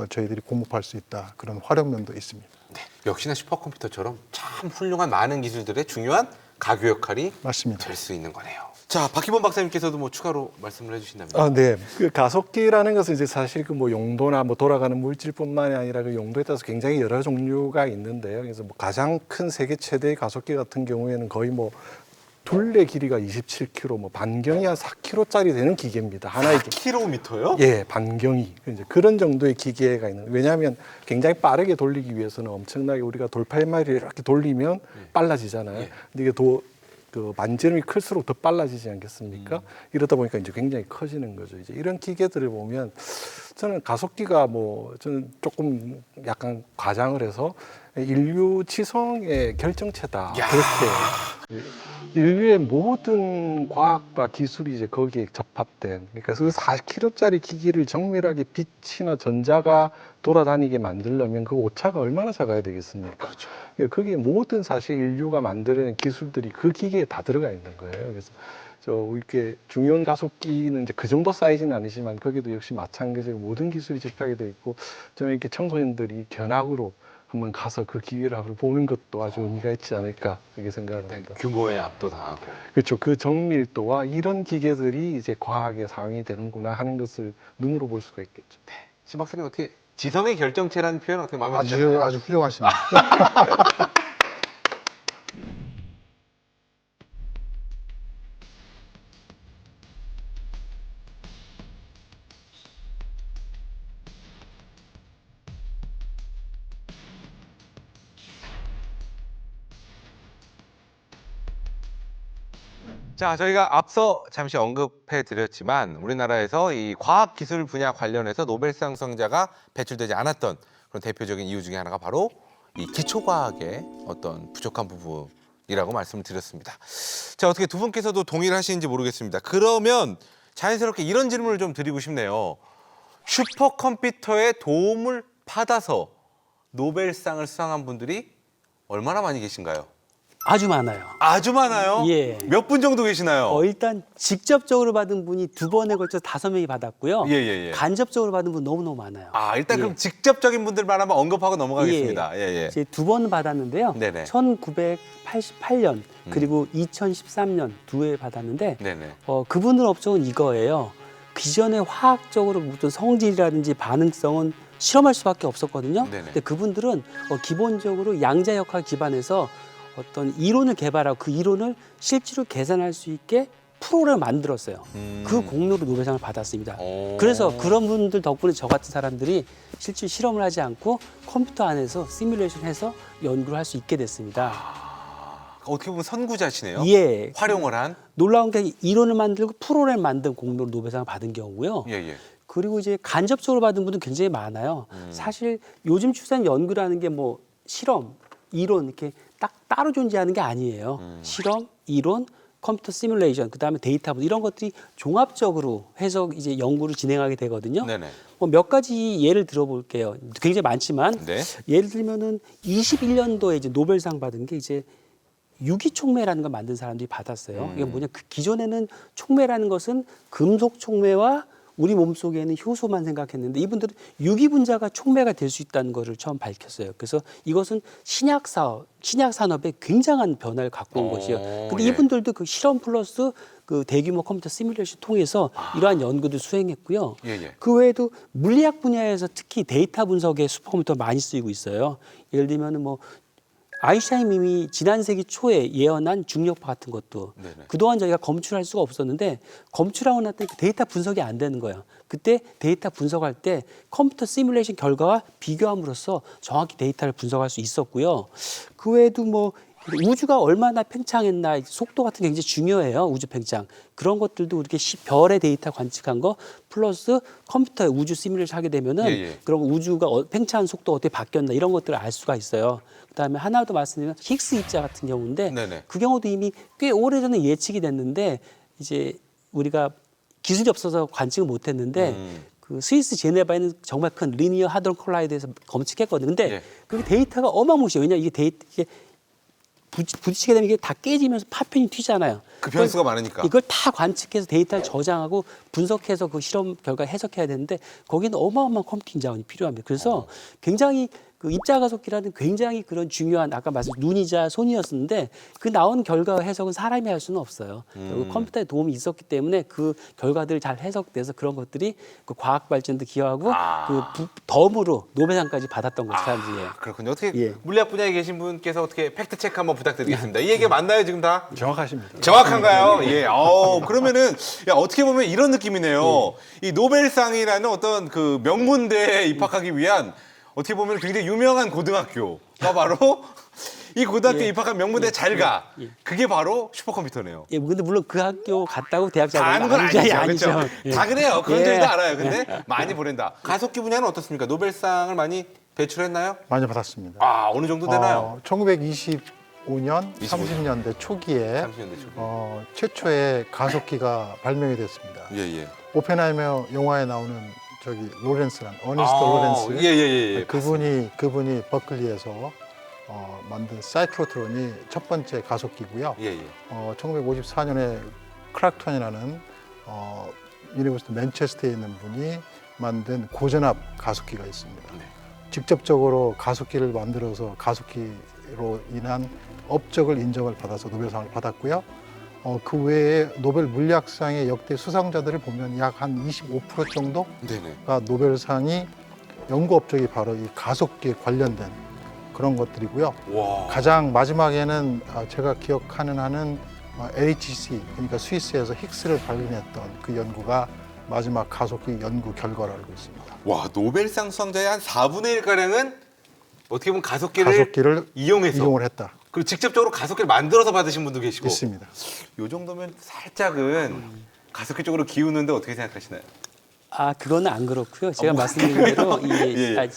Speaker 3: 저희들이 공급할 수 있다. 그런 활용면도 있습니다.
Speaker 1: 네, 역시나 슈퍼컴퓨터처럼 참 훌륭한 많은 기술들의 중요한 가교 역할이
Speaker 3: 맞습니다.
Speaker 1: 될 수 있는 거네요. 자, 박희범 박사님께서도 뭐 추가로 말씀을 해주신다면.
Speaker 5: 아, 네. 그 가속기라는 것은 이제 사실 그 뭐 용도나 뭐 돌아가는 물질뿐만이 아니라 그 용도에 따라서 굉장히 여러 종류가 있는데요. 그래서 뭐 가장 큰 세계 최대의 가속기 같은 경우에는 거의 뭐 둘레 길이가 27km, 뭐 반경이 한 4km짜리 되는 기계입니다. 하나의
Speaker 1: 4km요?
Speaker 5: 예, 반경이 이제 그런 정도의 기계가 있는. 왜냐하면 굉장히 빠르게 돌리기 위해서는 엄청나게 우리가 돌팔말이를 이렇게 돌리면 빨라지잖아요.
Speaker 1: 예.
Speaker 5: 근데 이게 그 만지름이 클수록 더 빨라지지 않겠습니까? 이러다 보니까 이제 굉장히 커지는 거죠. 이제 이런 기계들을 보면 저는 가속기가 뭐 저는 조금 약간 과장을 해서 인류 지성의 결정체다.
Speaker 1: 야.
Speaker 5: 그렇게 인류의 모든 과학과 기술이 이제 거기에 접합된, 그러니까 그 4kg짜리 기기를 정밀하게 빛이나 전자가 돌아다니게 만들려면 그 오차가 얼마나 작아야 되겠습니까?
Speaker 1: 그렇죠.
Speaker 5: 거기에 모든 사실 인류가 만들어낸 기술들이 그 기계에 다 들어가 있는 거예요. 그래서 이렇게 중요한 가속기는 이제 그 정도 사이즈는 아니지만 거기도 역시 마찬가지로 모든 기술이 접하게 돼 있고, 좀 이렇게 청소년들이 견학으로 한번 가서 그 기계를 한번 보는 것도 아주 의미가 있지 않을까 그렇게 생각합니다.
Speaker 1: 규모에 압도당하고.
Speaker 5: 그렇죠. 그 정밀도와 이런 기계들이 이제 과학에 사용이 되는구나 하는 것을 눈으로 볼 수가 있겠죠.
Speaker 1: 신 박사님 어떻게 지성의 결정체라는 표현 어떻게 마음에 드세요?
Speaker 3: 아주 훌륭하십니다.
Speaker 1: 자, 저희가 앞서 잠시 언급해 드렸지만 우리나라에서 이 과학 기술 분야 관련해서 노벨상 수상자가 배출되지 않았던 그런 대표적인 이유 중에 하나가 바로 이 기초과학의 어떤 부족한 부분이라고 말씀을 드렸습니다. 자, 어떻게 두 분께서도 동의를 하시는지 모르겠습니다. 그러면 자연스럽게 이런 질문을 좀 드리고 싶네요. 슈퍼컴퓨터의 도움을 받아서 노벨상을 수상한 분들이 얼마나 많이 계신가요?
Speaker 2: 아주 많아요.
Speaker 1: 아주 많아요?
Speaker 2: 예.
Speaker 1: 몇 분 정도 계시나요?
Speaker 2: 일단 직접적으로 받은 분이 2번에 걸쳐 5명이 받았고요.
Speaker 1: 예.
Speaker 2: 간접적으로 받은 분 너무너무 많아요.
Speaker 1: 일단
Speaker 2: 예.
Speaker 1: 그럼 직접적인 분들만 한번 언급하고 넘어가겠습니다. 예.
Speaker 2: 이제 2번 받았는데요.
Speaker 1: 네네.
Speaker 2: 1988년 그리고 2013년 2회 받았는데
Speaker 1: 네네.
Speaker 2: 그분들 업적은 이거예요. 기존의 화학적으로 무슨 성질이라든지 반응성은 실험할 수밖에 없었거든요.
Speaker 1: 네네.
Speaker 2: 근데 그분들은 기본적으로 양자역학 기반에서 어떤 이론을 개발하고 그 이론을 실제로 계산할 수 있게 프로그램을 만들었어요. 그 공로로 노벨상을 받았습니다. 그래서 그런 분들 덕분에 저 같은 사람들이 실제 실험을 하지 않고 컴퓨터 안에서 시뮬레이션해서 연구를 할 수 있게 됐습니다.
Speaker 1: 어떻게 보면 선구자시네요.
Speaker 2: 예.
Speaker 1: 활용을 한.
Speaker 2: 놀라운 게 이론을 만들고 프로그램을 만든 공로로 노벨상을 받은 경우고요.
Speaker 1: 예.
Speaker 2: 그리고 이제 간접적으로 받은 분도 굉장히 많아요. 사실 요즘 추산 연구라는 게 뭐 실험, 이론 이렇게 딱 따로 존재하는 게 아니에요. 실험, 이론, 컴퓨터 시뮬레이션, 그다음에 데이터 이런 것들이 종합적으로 해서 이제 연구를 진행하게 되거든요.
Speaker 1: 네네.
Speaker 2: 몇 가지 예를 들어볼게요. 굉장히 많지만
Speaker 1: 네.
Speaker 2: 예를 들면은 21년도에 이제 노벨상 받은 게 이제 유기촉매라는 걸 만든 사람들이 받았어요. 이게 뭐냐? 그 기존에는 촉매라는 것은 금속 촉매와 우리 몸속에는 효소만 생각했는데 이분들은 유기분자가 촉매가 될 수 있다는 것을 처음 밝혔어요. 그래서 이것은 신약 산업에 굉장한 변화를 갖고 온 것이에요. 근데
Speaker 1: 예.
Speaker 2: 이분들도 그 실험 플러스 그 대규모 컴퓨터 시뮬레이션 통해서 이러한 연구를 수행했고요.
Speaker 1: 예.
Speaker 2: 그 외에도 물리학 분야에서 특히 데이터 분석에 슈퍼컴퓨터가 많이 쓰이고 있어요. 예를 들면은 뭐 아인슈타인이 지난 세기 초에 예언한 중력파 같은 것도
Speaker 1: 네네.
Speaker 2: 그동안 저희가 검출할 수가 없었는데 검출하고 났더니 그 데이터 분석이 안 되는 거예요. 그때 데이터 분석할 때 컴퓨터 시뮬레이션 결과와 비교함으로써 정확히 데이터를 분석할 수 있었고요. 그 외에도 뭐 우주가 얼마나 팽창했나 속도 같은 게 굉장히 중요해요. 우주 팽창. 그런 것들도 이렇게 별의 데이터 관측한 거 플러스 컴퓨터에 우주 시뮬레이션 하게 되면은
Speaker 1: 예.
Speaker 2: 그런 우주가 팽창 속도가 어떻게 바뀌었나 이런 것들을 알 수가 있어요. 그다음에 하나 더 말씀드리면 힉스 입자 같은 경우인데
Speaker 1: 네네.
Speaker 2: 그 경우도 이미 꽤 오래전에 예측이 됐는데 이제 우리가 기술이 없어서 관측을 못했는데 그 스위스 제네바에는 정말 큰 리니어 하드론 콜라이드에서 검측했거든요. 근데
Speaker 1: 예.
Speaker 2: 그 데이터가 어마무시해요. 왜냐 이게 부딪히게 되면 이게 다 깨지면서 파편이 튀잖아요.
Speaker 1: 그 변수가 많으니까.
Speaker 2: 이걸 다 관측해서 데이터를 저장하고 분석해서 그 실험 결과 해석해야 되는데 거기는 어마어마한 컴퓨팅 자원이 필요합니다. 그래서 굉장히 그 입자 가속기라는 굉장히 그런 중요한 아까 말씀드린 눈이자 손이었는데 그 나온 결과 해석은 사람이 할 수는 없어요. 결국 컴퓨터의 도움이 있었기 때문에 그 결과들이 잘 해석돼서 그런 것들이 그 과학 발전도 기여하고 덤으로 노벨상까지 받았던 것이 사람들이에요.
Speaker 1: 그렇군요. 어떻게
Speaker 2: 예.
Speaker 1: 물리학 분야에 계신 분께서 어떻게 팩트 체크 한번 부탁드리겠습니다. 이 얘기 맞나요 지금 다?
Speaker 5: 정확하십니다.
Speaker 1: 정확한가요? 예. 그러면은 야, 어떻게 보면 이런 느낌이네요. 이 노벨상이라는 어떤 그 명문대에 입학하기 위한 어떻게 보면 굉장히 유명한 고등학교가 바로 이 고등학교 에 입학한 명문대 잘 가. 그게 바로 슈퍼컴퓨터네요.
Speaker 2: 예, 근데 물론 그 학교 갔다고 대학
Speaker 1: 다
Speaker 2: 자격
Speaker 1: 아는 건 아니죠. 그렇죠?
Speaker 2: 예.
Speaker 1: 다 그래요. 그건
Speaker 2: 예.
Speaker 1: 저희도 알아요. 근데 많이 보낸다. 가속기 분야는 어떻습니까? 노벨상을 많이 배출했나요?
Speaker 3: 많이 받았습니다.
Speaker 1: 아, 어느 정도 되나요?
Speaker 3: 1925년, 30년대 초기에
Speaker 1: 30년대 초기.
Speaker 3: 최초의 가속기가 발명이 됐습니다.
Speaker 1: 예, 예.
Speaker 3: 오펜하이머 영화에 나오는 저기 로렌스란 어니스트 로렌스
Speaker 1: 예.
Speaker 3: 그분이 버클리에서 만든 사이클로트론이 첫 번째 가속기고요.
Speaker 1: 예.
Speaker 3: 1954년에 크락톤이라는 유니버시티 맨체스터에 있는 분이 만든 고전압 가속기가 있습니다.
Speaker 1: 네.
Speaker 3: 직접적으로 가속기를 만들어서 가속기로 인한 업적을 인정을 받아서 노벨상을 받았고요. 그 외에 노벨 물리학상의 역대 수상자들을 보면 약 한 25% 정도가
Speaker 1: 네네.
Speaker 3: 노벨상이 연구 업적이 바로 이 가속기에 관련된 그런 것들이고요.
Speaker 1: 와.
Speaker 3: 가장 마지막에는 제가 기억하는 한은 LHC, 그러니까 스위스에서 힉스를 발견했던 그 연구가 마지막 가속기 연구 결과로 알고 있습니다.
Speaker 1: 와, 노벨상 수상자의 한 4분의 1가량은 어떻게 보면 가속기를 이용해서
Speaker 3: 이용을 했다.
Speaker 1: 그리고 직접적으로 가속기를 만들어서 받으신 분도 계시고
Speaker 3: 있습니다.
Speaker 1: 요 정도면 살짝은 가속기 쪽으로 기우는데 어떻게 생각하시나요?
Speaker 2: 아, 그거는 안 그렇고요. 제가 말씀드린 대로
Speaker 1: 예.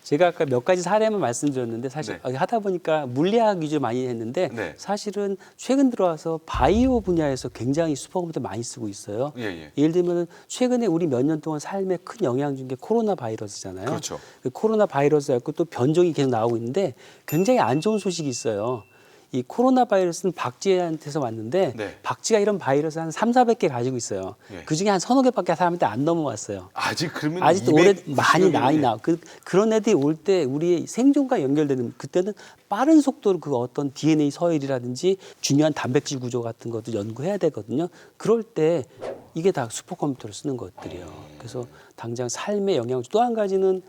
Speaker 2: 제가 아까 몇 가지 사례만 말씀드렸는데 사실
Speaker 1: 네.
Speaker 2: 하다 보니까 물리학 위주 많이 했는데
Speaker 1: 네.
Speaker 2: 사실은 최근 들어와서 바이오 분야에서 굉장히 슈퍼컴퓨터 많이 쓰고 있어요.
Speaker 1: 예.
Speaker 2: 예를 들면 최근에 우리 몇 년 동안 삶에 큰 영향 준 게 코로나 바이러스잖아요.
Speaker 1: 그렇죠.
Speaker 2: 그 코로나 바이러스였고 또 변종이 계속 나오고 있는데 굉장히 안 좋은 소식이 있어요. 이 코로나 바이러스는 박쥐한테서 왔는데
Speaker 1: 네.
Speaker 2: 박쥐가 이런 바이러스 한 300~400개 가지고 있어요.
Speaker 1: 예.
Speaker 2: 그중에 한 서너 개밖에 사람한테 안 넘어왔어요.
Speaker 1: 아직 그러면
Speaker 2: 아직도
Speaker 1: 200
Speaker 2: 오래 많이
Speaker 1: 수준이네.
Speaker 2: 많이 나. 그런 애들이 올 때 우리의 생존과 연결되는 그때는 빠른 속도로 그 어떤 DNA 서열이라든지 중요한 단백질 구조 같은 것도 연구해야 되거든요. 그럴 때 이게 다 슈퍼컴퓨터를 쓰는 것들이에요. 그래서 당장 삶에 영향을 또 한 가지는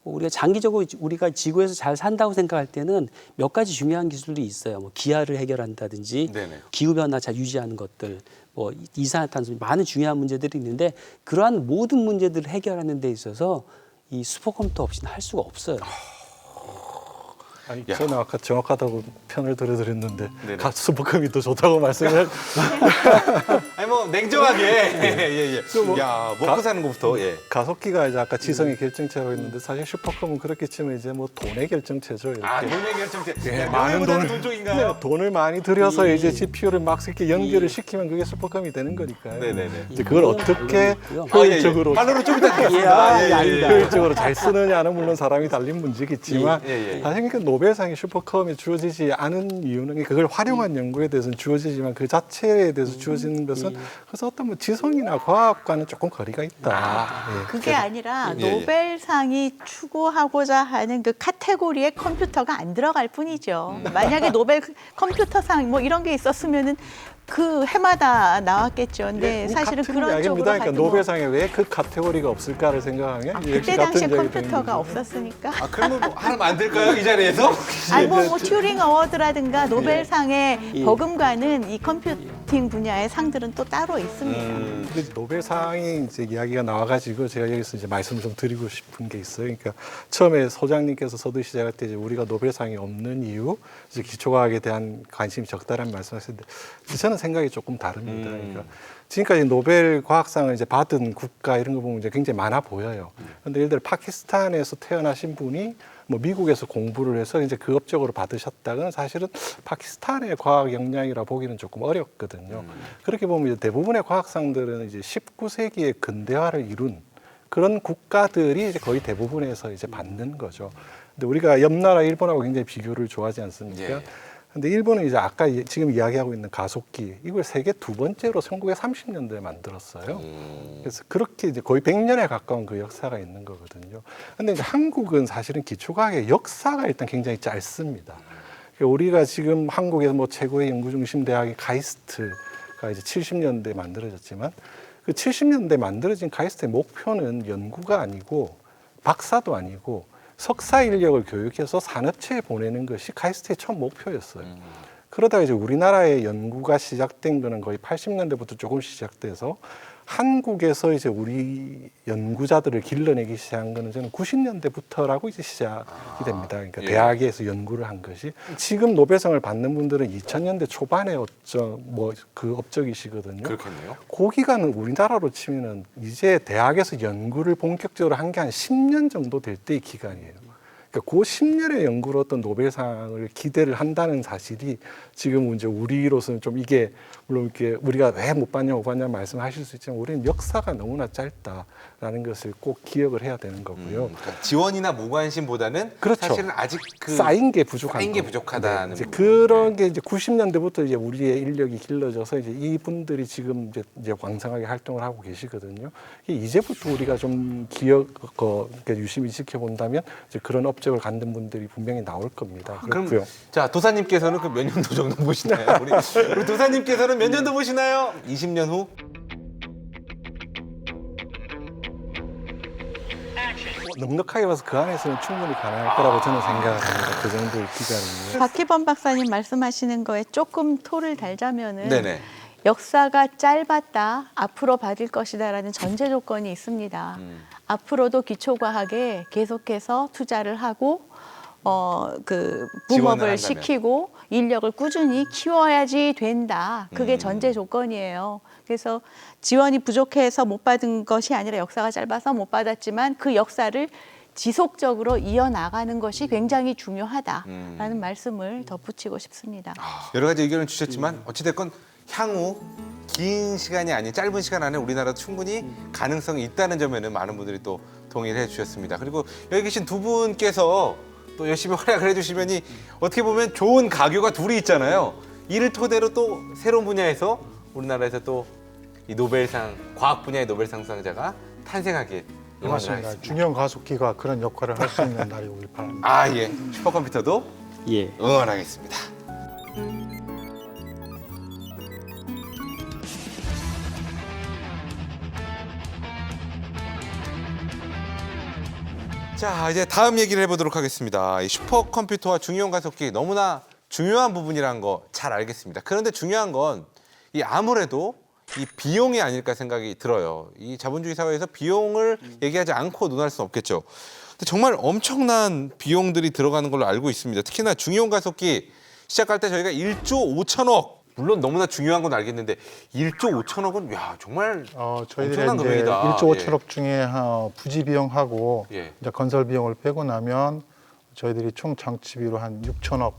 Speaker 2: 우리가 장기적으로 우리가 지구에서 잘 산다고 생각할 때는 몇 가지 중요한 기술들이 있어요. 뭐 기아를 해결한다든지
Speaker 1: 네네.
Speaker 2: 기후 변화 잘 유지하는 것들, 뭐 이산화탄소 많은 중요한 문제들이 있는데 그러한 모든 문제들을 해결하는 데 있어서 이 슈퍼컴퓨터 없이는 할 수가 없어요.
Speaker 5: 아니,
Speaker 1: 야.
Speaker 5: 저는 아까 정확하다고 편을 들어드렸는데
Speaker 1: 네네.
Speaker 5: 슈퍼컴퓨터 좋다고 말씀을
Speaker 1: 아니 뭐 냉정하게 예.
Speaker 5: 뭐
Speaker 1: 야, 먹고 사는 것부터 예.
Speaker 5: 가속기가 이제 아까 지성의 결정체라고 했는데 사실 슈퍼컴은 그렇게 치면 이제 뭐 돈의 결정체죠. 이렇게.
Speaker 1: 아, 돈의 결정체.
Speaker 5: 예,
Speaker 1: 많은
Speaker 5: 많은
Speaker 1: 돈은
Speaker 5: 돈을
Speaker 1: 돈 쪽인가요?
Speaker 5: 돈을 많이 들여서 이제 GPU를 막 이렇게 연결을 시키면 그게 슈퍼컴이 되는 거니까요.
Speaker 1: 네네네.
Speaker 5: 이제 그걸 어떻게
Speaker 2: 물론
Speaker 5: 효율적으로
Speaker 1: 반으로 좀 이따
Speaker 2: 예, 아닙니다.
Speaker 5: 효율적으로 잘 쓰느냐는 물론 사람이 달린 문제겠지만
Speaker 1: 예.
Speaker 5: 사실 그 노벨상이 슈퍼컴이 주어지지 않은 이유는 그걸 활용한 연구에 대해서는 주어지지만 그 자체에 대해서 주어지는 것은 그래서 어떤 뭐 지성이나 과학과는 조금 거리가 있다. 예.
Speaker 4: 그게 아니라
Speaker 1: 예.
Speaker 4: 노벨상이 추구하고자 하는 그 카테고리에 컴퓨터가 안 들어갈 뿐이죠. 만약에 노벨 컴퓨터상 뭐 이런 게 있었으면은 그 해마다 나왔겠죠. 근데 사실은
Speaker 5: 같은
Speaker 4: 그런
Speaker 5: 이야기입니다.
Speaker 4: 쪽으로
Speaker 5: 그러니까
Speaker 4: 가도 뭐
Speaker 5: 노벨상에 왜 그 카테고리가 없을까를 생각하면 역시
Speaker 4: 그때
Speaker 5: 같은
Speaker 4: 당시에
Speaker 5: 이야기가
Speaker 4: 컴퓨터가
Speaker 5: 되는 거죠.
Speaker 4: 없었으니까.
Speaker 1: 아, 그러면 뭐 하나 만들까요? 이 자리에서?
Speaker 4: 아니 뭐 튜링 어워드라든가 노벨상에
Speaker 2: 예.
Speaker 4: 버금가는 이 컴퓨팅 분야의 상들은 또 따로 있습니다.
Speaker 5: 근데 노벨상이 이제 이야기가 나와가지고 제가 여기서 이제 말씀을 좀 드리고 싶은 게 있어요. 그러니까 처음에 소장님께서 서두 시작할 때 이제 우리가 노벨상이 없는 이유, 이제 기초과학에 대한 관심이 적다라는 말씀하셨는데 저는 생각이 조금 다릅니다. 그러니까 지금까지 노벨 과학상을 이제 받은 국가 이런 거 보면 이제 굉장히 많아 보여요. 그런데 예를 들어 파키스탄에서 태어나신 분이 뭐 미국에서 공부를 해서 이제 그 업적으로 받으셨다면 사실은 파키스탄의 과학 역량이라 보기는 조금 어렵거든요. 그렇게 보면 이제 대부분의 과학상들은 이제 19세기의 근대화를 이룬 그런 국가들이 이제 거의 대부분에서 이제 받는 거죠. 근데 우리가 옆나라 일본하고 굉장히 비교를 좋아하지 않습니까?
Speaker 1: 예.
Speaker 5: 근데 일본은 이제 아까 지금 이야기하고 있는 가속기 이걸 세계 두 번째로 1930년대에 만들었어요. 그래서 그렇게 이제 거의 100년에 가까운 그 역사가 있는 거거든요. 근데 이제 한국은 사실은 기초과학의 역사가 일단 굉장히 짧습니다. 그러니까 우리가 지금 한국에서 뭐 최고의 연구 중심 대학이 카이스트가 이제 70년대에 만들어졌지만 그 70년대 만들어진 카이스트의 목표는 연구가 아니고 박사도 아니고 석사 인력을 교육해서 산업체에 보내는 것이 카이스트의 첫 목표였어요. 그러다가 이제 우리나라의 연구가 시작된 거는 거의 80년대부터 조금 시작돼서 한국에서 이제 우리 연구자들을 길러내기 시작한 거는 저는 90년대부터라고 이제 시작이 됩니다. 그러니까
Speaker 1: 예.
Speaker 5: 대학에서 연구를 한 것이 지금 노벨상을 받는 분들은 2000년대 초반에 그 업적이시거든요.
Speaker 1: 그렇겠네요.
Speaker 5: 그 기간은 우리나라로 치면은 이제 대학에서 연구를 본격적으로 한 게 한 10년 정도 될 때의 기간이에요. 그러니까 그 10년의 연구로 어떤 노벨상을 기대를 한다는 사실이 지금 이제 우리로서는 좀 이게 물론 이렇게 우리가 왜 못 받냐 말씀하실 수 있지만 우리는 역사가 너무나 짧다라는 것을 꼭 기억을 해야 되는 거고요.
Speaker 1: 그러니까 지원이나 무관심보다는
Speaker 5: 그렇죠.
Speaker 1: 사실은 아직
Speaker 5: 쌓인 게 부족한
Speaker 1: 쌓인 게
Speaker 5: 거.
Speaker 1: 부족하다는
Speaker 5: 네, 이제
Speaker 1: 부분.
Speaker 5: 그런 게 이제 90년대부터 이제 우리의 인력이 길러져서 이제 이분들이 지금 이제 왕성하게 활동을 하고 계시거든요. 이제부터 우리가 좀 그러니까 유심히 지켜본다면 이제 그런 업적을 갖는 분들이 분명히 나올 겁니다.
Speaker 1: 그럼
Speaker 5: 그렇고요.
Speaker 1: 자 도사님께서는 그 몇 년도 정도 보시나요? 우리 도사님께서는 몇 년도 보시나요? 20년 후?
Speaker 5: 넉넉하게 봐서 그 안에서는 충분히 가능할 거라고 저는 생각합니다. 그 정도의 기간이면.
Speaker 4: 박희범 박사님 말씀하시는 거에 조금 토를 달자면은
Speaker 1: 네네.
Speaker 4: 역사가 짧았다, 앞으로 받을 것이다라는 전제 조건이 있습니다. 앞으로도 기초과학에 계속해서 투자를 하고 그
Speaker 1: 지원을
Speaker 4: 붐업을
Speaker 1: 한다면.
Speaker 4: 시키고 인력을 꾸준히 키워야지 된다. 그게 전제 조건이에요. 그래서 지원이 부족해서 못 받은 것이 아니라 역사가 짧아서 못 받았지만 그 역사를 지속적으로 이어나가는 것이 굉장히 중요하다라는 말씀을 덧붙이고 싶습니다.
Speaker 1: 여러 가지 의견을 주셨지만 어찌됐건 향후 긴 시간이 아닌 짧은 시간 안에 우리나라도 충분히 가능성이 있다는 점에는 많은 분들이 또 동의를 해주셨습니다. 그리고 여기 계신 두 분께서 또 열심히 활약을 해주시면이 어떻게 보면 좋은 가교가 둘이 있잖아요. 이를 토대로 또 새로운 분야에서 우리나라에서 또 이 노벨상, 과학 분야의 노벨상 수상자가 탄생하길 응원을
Speaker 3: 맞습니다.
Speaker 1: 하겠습니다.
Speaker 3: 중형 가속기가 그런 역할을 할 수 있는 날이 오길 바랍니다.
Speaker 1: 아, 예. 슈퍼컴퓨터도
Speaker 2: 예.
Speaker 1: 응원하겠습니다. 자, 이제 다음 얘기를 해보도록 하겠습니다. 이 슈퍼컴퓨터와 중형 가속기 너무나 중요한 부분이라는 거 잘 알겠습니다. 그런데 중요한 건 이 아무래도 이 비용이 아닐까 생각이 들어요. 이 자본주의 사회에서 비용을 얘기하지 않고 논할 수는 없겠죠. 근데 정말 엄청난 비용들이 들어가는 걸로 알고 있습니다. 특히나 중형 가속기 시작할 때 저희가 1조 5천억, 물론 너무나 중요한 건 알겠는데 1조 5천억은 야 정말
Speaker 3: 저희들이
Speaker 1: 엄청난
Speaker 3: 이제
Speaker 1: 금액이다.
Speaker 3: 1조
Speaker 1: 예.
Speaker 3: 5천억 중에 부지 비용하고
Speaker 1: 예.
Speaker 3: 이제 건설 비용을 빼고 나면 저희들이 총 장치비로 한 6천억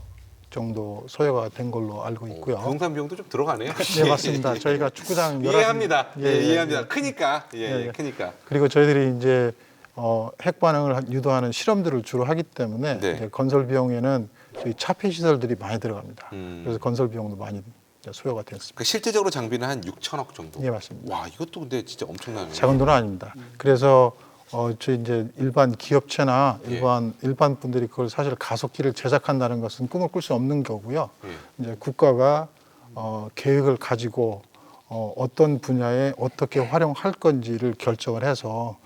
Speaker 3: 정도 소요가 된 걸로 알고 있고요.
Speaker 1: 부동산 비용도 좀 들어가네요.
Speaker 3: 네, 맞습니다. 저희가 축구장 11
Speaker 1: 이해합니다. 예,
Speaker 3: 예,
Speaker 1: 이해합니다.
Speaker 3: 예.
Speaker 1: 크니까. 예,
Speaker 3: 예, 예.
Speaker 1: 크니까.
Speaker 3: 그리고 저희들이 이제 핵 반응을 유도하는 실험들을 주로 하기 때문에
Speaker 1: 네.
Speaker 3: 이제 건설 비용에는 저희 차폐 시설들이 많이 들어갑니다.
Speaker 1: 음.
Speaker 3: 그래서 건설 비용도 많이 이제 소요가 됐습니다.
Speaker 1: 그 실제적으로 장비는 한 6천억 정도.
Speaker 3: 예, 맞습니다.
Speaker 1: 와, 이것도 근데 진짜 엄청나네요.
Speaker 3: 작은 돈은 아닙니다. 그래서 저희 이제 일반 기업체나
Speaker 1: 예.
Speaker 3: 일반 분들이 그걸 사실 가속기를 제작한다는 것은 꿈을 꿀 수 없는 거고요.
Speaker 1: 예.
Speaker 3: 이제 국가가 계획을 가지고 어떤 분야에 어떻게 활용할 건지를 결정을 해서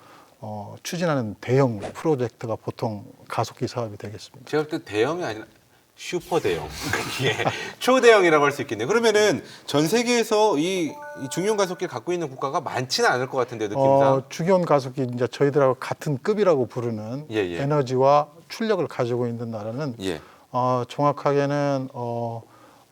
Speaker 3: 추진하는 대형 프로젝트가 보통 가속기 사업이 되겠습니다.
Speaker 1: 제가 볼 때 대형이 아니라 슈퍼 대형. 예. 초대형이라고 할 수 있겠네요. 그러면은 전 세계에서 이 중형 가속기를 갖고 있는 국가가 많지는 않을 것 같은데 느낌상.
Speaker 3: 주기온 가속기 이제 저희들하고 같은 급이라고 부르는
Speaker 1: 예, 예.
Speaker 3: 에너지와 출력을 가지고 있는 나라는
Speaker 1: 예.
Speaker 3: 정확하게는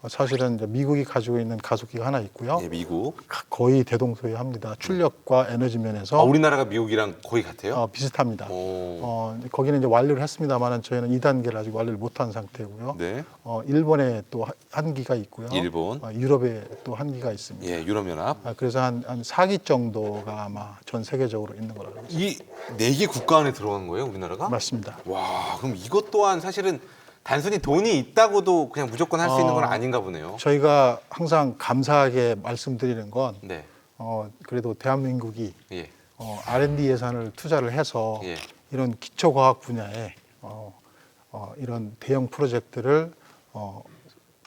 Speaker 3: 사실은 이제 미국이 가지고 있는 가속기가 하나 있고요.
Speaker 1: 예, 미국.
Speaker 3: 거의 대동소이합니다. 출력과 에너지 면에서
Speaker 1: 우리나라가 미국이랑 거의 같아요?
Speaker 3: 비슷합니다.
Speaker 1: 오.
Speaker 3: 거기는 이제 완료를 했습니다만 저희는 2단계를 아직 완료를 못한 상태고요.
Speaker 1: 네.
Speaker 3: 일본에 또 한 기가 있고요.
Speaker 1: 일본.
Speaker 3: 유럽에 또 한 기가 있습니다.
Speaker 1: 예, 유럽연합.
Speaker 3: 그래서 한 4기 정도가 아마 전 세계적으로 있는 거라고 알고 있습니다.
Speaker 1: 이 4개 국가 안에 들어간 거예요, 우리나라가?
Speaker 3: 맞습니다.
Speaker 1: 와, 그럼 이것 또한 사실은 단순히 돈이 있다고도 그냥 무조건 할 수 있는 건 아닌가 보네요.
Speaker 3: 저희가 항상 감사하게 말씀드리는 건
Speaker 1: 네.
Speaker 3: 그래도 대한민국이
Speaker 1: 예.
Speaker 3: R&D 예산을 투자를 해서
Speaker 1: 예.
Speaker 3: 이런 기초과학 분야에 이런 대형 프로젝트를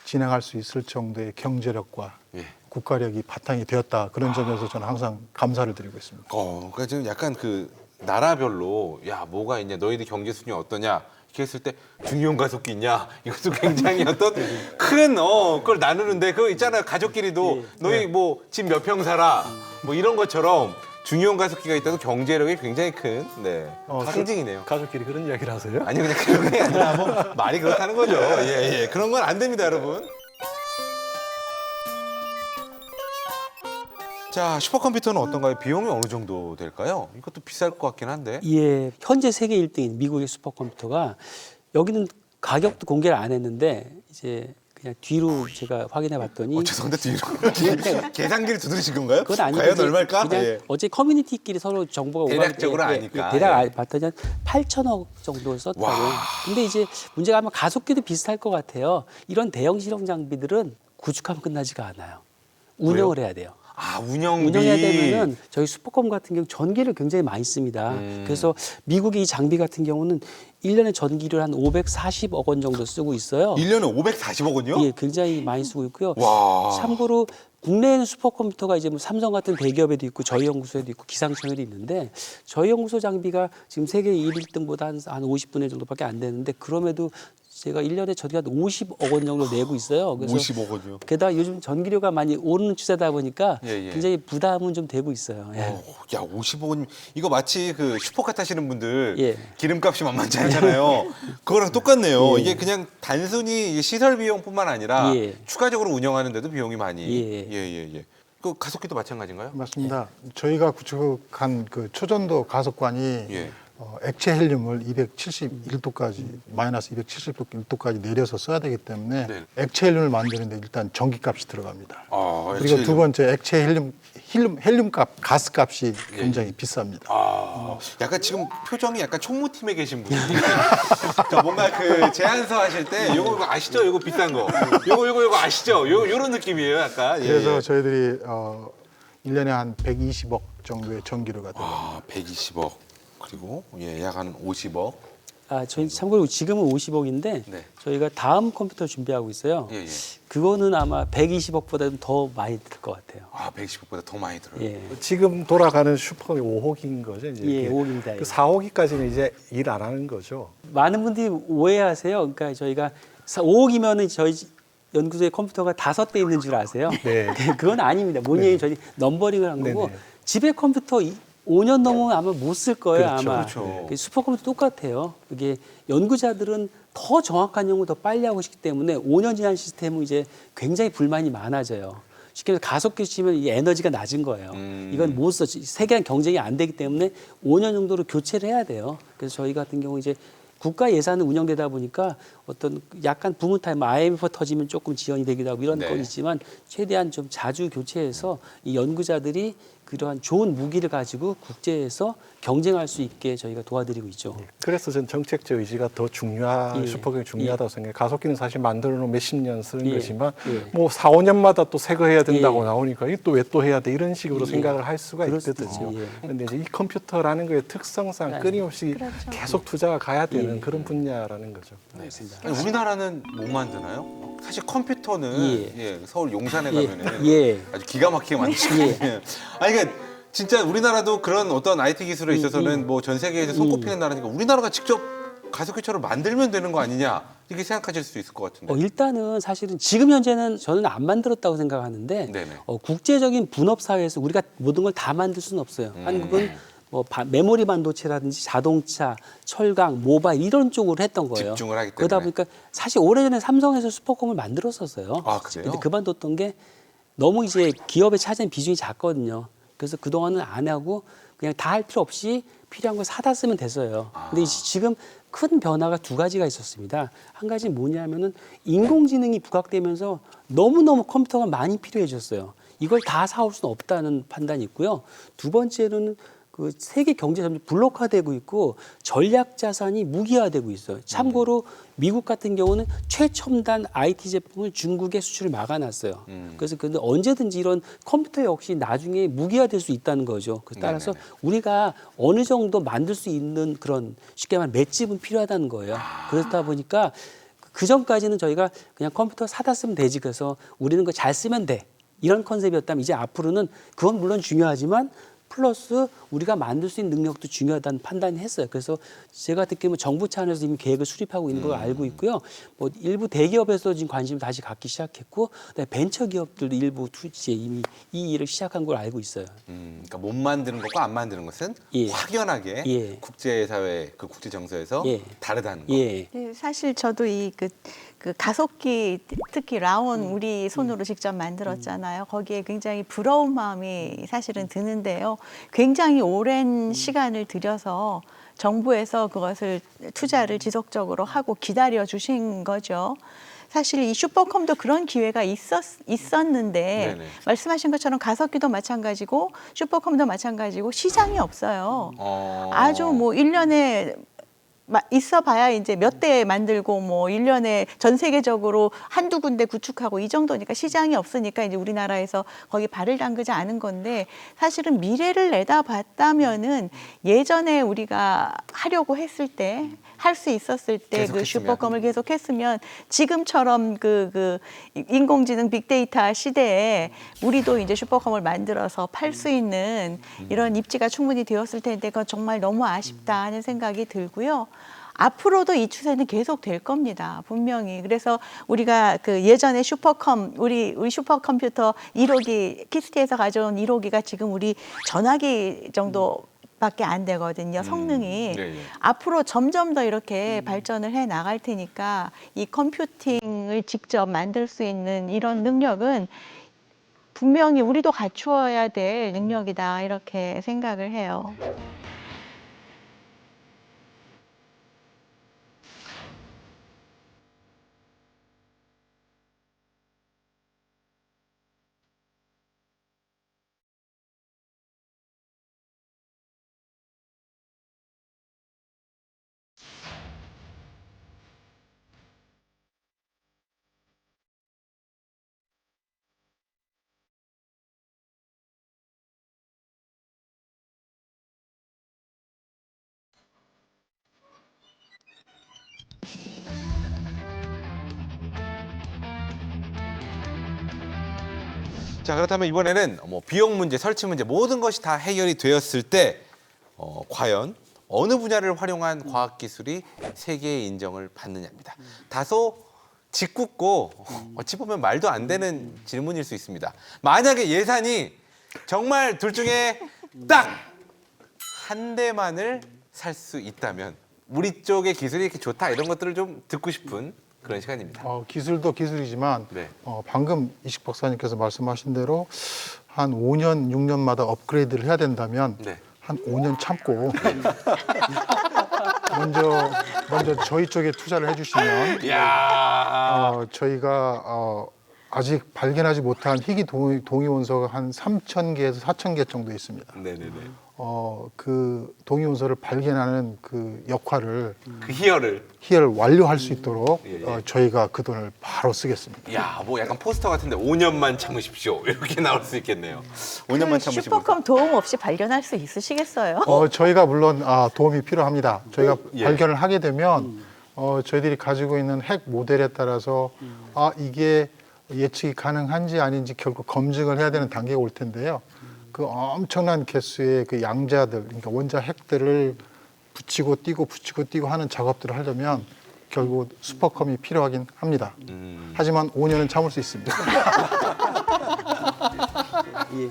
Speaker 3: 진행할 수 있을 정도의 경제력과
Speaker 1: 예.
Speaker 3: 국가력이 바탕이 되었다. 그런 점에서 저는 항상 감사를 드리고 있습니다.
Speaker 1: 그러니까 지금 약간 그 나라별로 야 뭐가 있냐, 너희들 경제 수준이 어떠냐 이렇게 했을 때 중이온 가속기 있냐, 이것도 굉장히 어떤 큰 그걸 나누는데 그거 있잖아요. 가족끼리도 너희 뭐 집 몇 평 살아 뭐 이런 것처럼 중이온 가속기가 있다도 경제력이 굉장히 큰 상징이네요.
Speaker 5: 가족끼리 그런 이야기를 하세요?
Speaker 1: 아니 그냥 그런 게 아니라 뭐 말이 그렇다는 거죠. 예, 예. 그런 건 안 됩니다, 여러분. 자, 슈퍼컴퓨터는 어떤가요? 비용이 어느 정도 될까요? 이것도 비쌀 것 같긴 한데.
Speaker 2: 예, 현재 세계 1등인 미국의 슈퍼컴퓨터가 여기는 가격도 공개를 안 했는데 이제 그냥 뒤로 제가 확인해 봤더니
Speaker 1: 죄송한데 뒤로 계산기를 두드리신 건가요?
Speaker 2: 그건 아니고
Speaker 1: 과연
Speaker 2: 이제
Speaker 1: 얼마일까?
Speaker 2: 그냥
Speaker 1: 예.
Speaker 2: 어제 커뮤니티끼리 서로 정보가
Speaker 1: 대략적으로
Speaker 2: 오가고
Speaker 1: 아니까.
Speaker 2: 대략
Speaker 1: 예.
Speaker 2: 봤더니 한 8천억 정도 썼다고.
Speaker 1: 와.
Speaker 2: 근데 이제 문제가 아마 가속기도 비슷할 것 같아요. 이런 대형 실용 장비들은 구축하면 끝나지가 않아요. 운영을 해야 돼요.
Speaker 1: 운영비.
Speaker 2: 운영해야 되면은 저희 슈퍼컴 같은 경우 전기를 굉장히 많이 씁니다. 그래서 미국의 이 장비 같은 경우는 1년에 전기를 한 540억 원 정도 쓰고 있어요.
Speaker 1: 1년에 540억 원이요?
Speaker 2: 예, 굉장히 많이 쓰고 있고요.
Speaker 1: 와.
Speaker 2: 참고로 국내에는 슈퍼컴퓨터가 이제 뭐 삼성 같은 대기업에도 있고 저희 연구소에도 있고 기상청에도 있는데 저희 연구소 장비가 지금 세계 1등보다 한 50분의 정도밖에 안 되는데 그럼에도 제가 1년에 전기가 50억 원 정도 내고 있어요. 그래서
Speaker 1: 50억 원이요?
Speaker 2: 게다가 요즘 전기료가 많이 오르는 추세다 보니까
Speaker 1: 예, 예.
Speaker 2: 굉장히 부담은 좀 되고 있어요. 예.
Speaker 1: 야, 50억 원. 이거 마치 그 슈퍼카 타시는 분들
Speaker 2: 예.
Speaker 1: 기름값이 만만치 않잖아요. 그거랑 똑같네요. 이게 그냥 단순히 시설 비용뿐만 아니라
Speaker 2: 예.
Speaker 1: 추가적으로 운영하는데도 비용이 많이.
Speaker 2: 예.
Speaker 1: 예. 그 가속기도 마찬가지인가요?
Speaker 3: 맞습니다. 저희가 구축한 그 초전도 가속관이
Speaker 1: 예.
Speaker 3: 액체 헬륨을 271도까지 마이너스 271도까지 내려서 써야 되기 때문에
Speaker 1: 네.
Speaker 3: 액체 헬륨을 만드는데 일단 전기값이 들어갑니다.
Speaker 1: 액체
Speaker 3: 그리고 두 번째 액체 헬륨값, 가스값이 굉장히 비쌉니다.
Speaker 1: 약간 지금 표정이 약간 총무팀에 계신 분이 자, 뭔가 그 제안서 하실 때 요거 아시죠? 요거 비싼 거. 요거 아시죠? 요런 느낌이에요, 약간. 예,
Speaker 3: 그래서
Speaker 1: 예.
Speaker 3: 저희들이 1년에 한 120억 정도의 전기료가 들어갑니다.
Speaker 1: 120억. 그리고 약 한 50억.
Speaker 2: 저희 참고로 지금은 50억인데
Speaker 1: 네.
Speaker 2: 저희가 다음 컴퓨터 준비하고 있어요.
Speaker 1: 예.
Speaker 2: 그거는 아마 120억보다는 더 많이 들 것 같아요.
Speaker 1: 120억보다 더 많이 들어요.
Speaker 2: 예.
Speaker 5: 지금 돌아가는 슈퍼컴이 5호기인 거죠. 이제
Speaker 2: 예,
Speaker 5: 이렇게.
Speaker 2: 5호기입니다.
Speaker 5: 그 4호기까지는 이제 일 안 하는 거죠.
Speaker 2: 많은 분들이 오해하세요. 그러니까 저희가 5억이면은 저희 연구소에 컴퓨터가 5대 있는 줄 아세요?
Speaker 5: 네.
Speaker 2: 그건 아닙니다. 뭐냐면 저희 넘버링을 한 거고
Speaker 5: 네네.
Speaker 2: 집에 컴퓨터 5년 넘으면 아마 못 쓸 거예요.
Speaker 5: 그렇죠,
Speaker 2: 아마
Speaker 1: 그렇죠.
Speaker 2: 슈퍼컴퓨터 똑같아요. 이게 연구자들은 더 정확한 연구 더 빨리 하고 싶기 때문에 5년 지난 시스템은 이제 굉장히 불만이 많아져요. 쉽게 말해서 가속기 치면 이 에너지가 낮은 거예요. 이건 못 써. 세계랑 경쟁이 안 되기 때문에 5년 정도로 교체를 해야 돼요. 그래서 저희 같은 경우 이제 국가 예산은 운영되다 보니까 어떤 약간 부문 타임, IMF 터지면 조금 지연이 되기도 하고 이런
Speaker 1: 네.
Speaker 2: 건 있지만 최대한 좀 자주 교체해서 이 연구자들이 그러한 좋은 무기를 가지고 국제에서 경쟁할 수 있게 저희가 도와드리고 있죠.
Speaker 5: 그래서 전 정책적 의지가 더
Speaker 2: 예.
Speaker 5: 슈퍼컴이 중요하다고 생각해요. 가속기는 사실 만들어 놓은 몇십 년 쓰는
Speaker 2: 예.
Speaker 5: 것이지만
Speaker 2: 예.
Speaker 5: 뭐 4, 5년마다 또 새 거 해야 된다고
Speaker 2: 예.
Speaker 5: 나오니까 이게 또 왜 또 해야 돼 이런 식으로
Speaker 2: 예.
Speaker 5: 생각을 할 수가
Speaker 2: 그럴 수도
Speaker 5: 있거든요.
Speaker 2: 있죠. 예.
Speaker 5: 그런데 이제 이 컴퓨터라는 거의 특성상
Speaker 2: 네.
Speaker 5: 끊임없이
Speaker 4: 그렇죠.
Speaker 5: 계속 투자가 가야 되는
Speaker 2: 예.
Speaker 5: 그런 분야라는 거죠.
Speaker 1: 아니, 우리나라는 못 만드나요? 사실 컴퓨터는
Speaker 2: 예.
Speaker 1: 서울 용산에
Speaker 2: 예.
Speaker 1: 가면은
Speaker 2: 예.
Speaker 1: 아주 기가 막히게 만드시거든요. 아니 그러니까 진짜 우리나라도 그런 어떤 IT 기술에 있어서는 뭐 전 세계에서 손꼽히는 나라니까 우리나라가 직접 가속기처럼 만들면 되는 거 아니냐 이렇게 생각하실 수 있을 것 같은데.
Speaker 2: 일단은 사실은 지금 현재는 저는 안 만들었다고 생각하는데
Speaker 1: 네네.
Speaker 2: 국제적인 분업 사회에서 우리가 모든 걸 다 만들 수는 없어요. 한국은 뭐 메모리 반도체라든지 자동차, 철강, 모바일 이런 쪽으로 했던 거예요.
Speaker 1: 집중을 하기 때문에.
Speaker 2: 그러다 보니까 사실 오래전에 삼성에서 슈퍼컴을 만들었었어요.
Speaker 1: 아, 그래요?
Speaker 2: 근데 그만뒀던 게 너무 이제 기업에 차지하는 비중이 작거든요. 그래서 그동안은 안 하고 그냥 다 할 필요 없이 필요한 걸 사다 쓰면 됐어요. 근데 지금 큰 변화가 두 가지가 있었습니다. 한 가지는 뭐냐면은 인공지능이 부각되면서 너무너무 컴퓨터가 많이 필요해졌어요. 이걸 다 사올 수는 없다는 판단이 있고요. 두 번째로는 그 세계 경제 점점 블록화되고 있고 전략 자산이 무기화되고 있어요. 참고로 미국 같은 경우는 최첨단 IT 제품을 중국에 수출을 막아놨어요. 그래서 근데 언제든지 이런 컴퓨터 역시 나중에 무기화될 수 있다는 거죠. 그래서 따라서 우리가 어느 정도 만들 수 있는 그런 쉽게 말하면 맷집은 필요하다는 거예요. 그렇다 보니까 그 전까지는 저희가 그냥 컴퓨터 사다 쓰면 되지, 그래서 우리는 그거 잘 쓰면 돼, 이런 컨셉이었다면 이제 앞으로는 그건 물론 중요하지만 플러스 우리가 만들 수 있는 능력도 중요하다는 판단이 했어요. 그래서 제가 듣기로는 정부 차원에서 이미 계획을 수립하고 있는 걸 알고 있고요. 뭐 일부 대기업에서 지금 관심을 다시 갖기 시작했고, 벤처 기업들도 일부 투자에 이미 이 일을 시작한 걸 알고 있어요.
Speaker 1: 그러니까 못 만드는 것과 안 만드는 것은
Speaker 2: 예.
Speaker 1: 확연하게
Speaker 2: 예.
Speaker 1: 국제사회, 그 국제 정서에서
Speaker 2: 예.
Speaker 1: 다르다는 거.
Speaker 2: 예.
Speaker 4: 네, 사실 저도 그 가속기 특히 라온 우리 손으로 직접 만들었잖아요. 거기에 굉장히 부러운 마음이 사실은 드는데요. 굉장히 오랜 시간을 들여서 정부에서 그것을 투자를 지속적으로 하고 기다려 주신 거죠. 사실 이 슈퍼컴도 그런 기회가 있었는데
Speaker 1: 네네.
Speaker 4: 말씀하신 것처럼 가습기도 마찬가지고 슈퍼컴도 마찬가지고 시장이 없어요. 아주 뭐 1년에 있어 봐야 이제 몇 대 만들고 뭐 1년에 전 세계적으로 한두 군데 구축하고 이 정도니까 시장이 없으니까 이제 우리나라에서 거기 발을 담그지 않은 건데, 사실은 미래를 내다봤다면은 예전에 우리가 하려고 했을 때 할 수 있었을 때 그
Speaker 1: 계속했으면.
Speaker 4: 슈퍼컴을 계속했으면 지금처럼 그 인공지능 빅데이터 시대에 우리도 이제 슈퍼컴을 만들어서 팔 수 있는 이런 입지가 충분히 되었을 텐데 그건 정말 너무 아쉽다 하는 생각이 들고요. 앞으로도 이 추세는 계속 될 겁니다. 분명히. 그래서 우리가 그 예전에 슈퍼컴, 우리 슈퍼컴퓨터 1호기, 키스티에서 가져온 1호기가 지금 우리 전화기 정도 밖에 안 되거든요, 성능이.
Speaker 1: 예, 예.
Speaker 4: 앞으로 점점 더 이렇게 발전을 해 나갈 테니까 이 컴퓨팅을 직접 만들 수 있는 이런 능력은 분명히 우리도 갖추어야 될 능력이다, 이렇게 생각을 해요.
Speaker 1: 자, 그렇다면 이번에는 뭐 비용 문제, 설치 문제 모든 것이 다 해결이 되었을 때 과연 어느 분야를 활용한 과학 기술이 세계의 인정을 받느냐입니다. 다소 짓궂고 어찌 보면 말도 안 되는 질문일 수 있습니다. 만약에 예산이 정말 둘 중에 딱 한 대만을 살 수 있다면 우리 쪽의 기술이 이렇게 좋다, 이런 것들을 좀 듣고 싶은 그런 시간입니다.
Speaker 3: 기술도 기술이지만
Speaker 1: 네.
Speaker 3: 방금 이식 박사님께서 말씀하신 대로 한 5년, 6년마다 업그레이드를 해야 된다면
Speaker 1: 네.
Speaker 3: 한 5년 참고 먼저 저희 쪽에 투자를 해주시면 저희가 아직 발견하지 못한 희귀 동위원소가 한 3,000개에서 4,000개 정도 있습니다.
Speaker 1: 네네네.
Speaker 3: 그 동위원소를 발견하는 그 역할을
Speaker 1: 그 희열을.
Speaker 3: 완료할 수 있도록
Speaker 1: 예, 예.
Speaker 3: 저희가 그 돈을 바로 쓰겠습니다.
Speaker 1: 야, 뭐 약간 포스터 같은데 5년만 참으십시오, 이렇게 나올 수 있겠네요. 5년만 참으시고.
Speaker 4: 슈퍼컴 도움 없이 발견할 수 있으시겠어요?
Speaker 3: 저희가 물론 도움이 필요합니다. 저희가
Speaker 1: 예.
Speaker 3: 발견을 하게 되면 저희들이 가지고 있는 핵 모델에 따라서 이게 예측이 가능한지 아닌지 결국 검증을 해야 되는 단계가 올 텐데요. 그 엄청난 개수의 그 양자들, 그러니까 원자 핵들을 붙이고 띄고 하는 작업들을 하려면 결국 슈퍼컴이 필요하긴 합니다. 하지만 5년은 참을 수 있습니다.
Speaker 2: 예.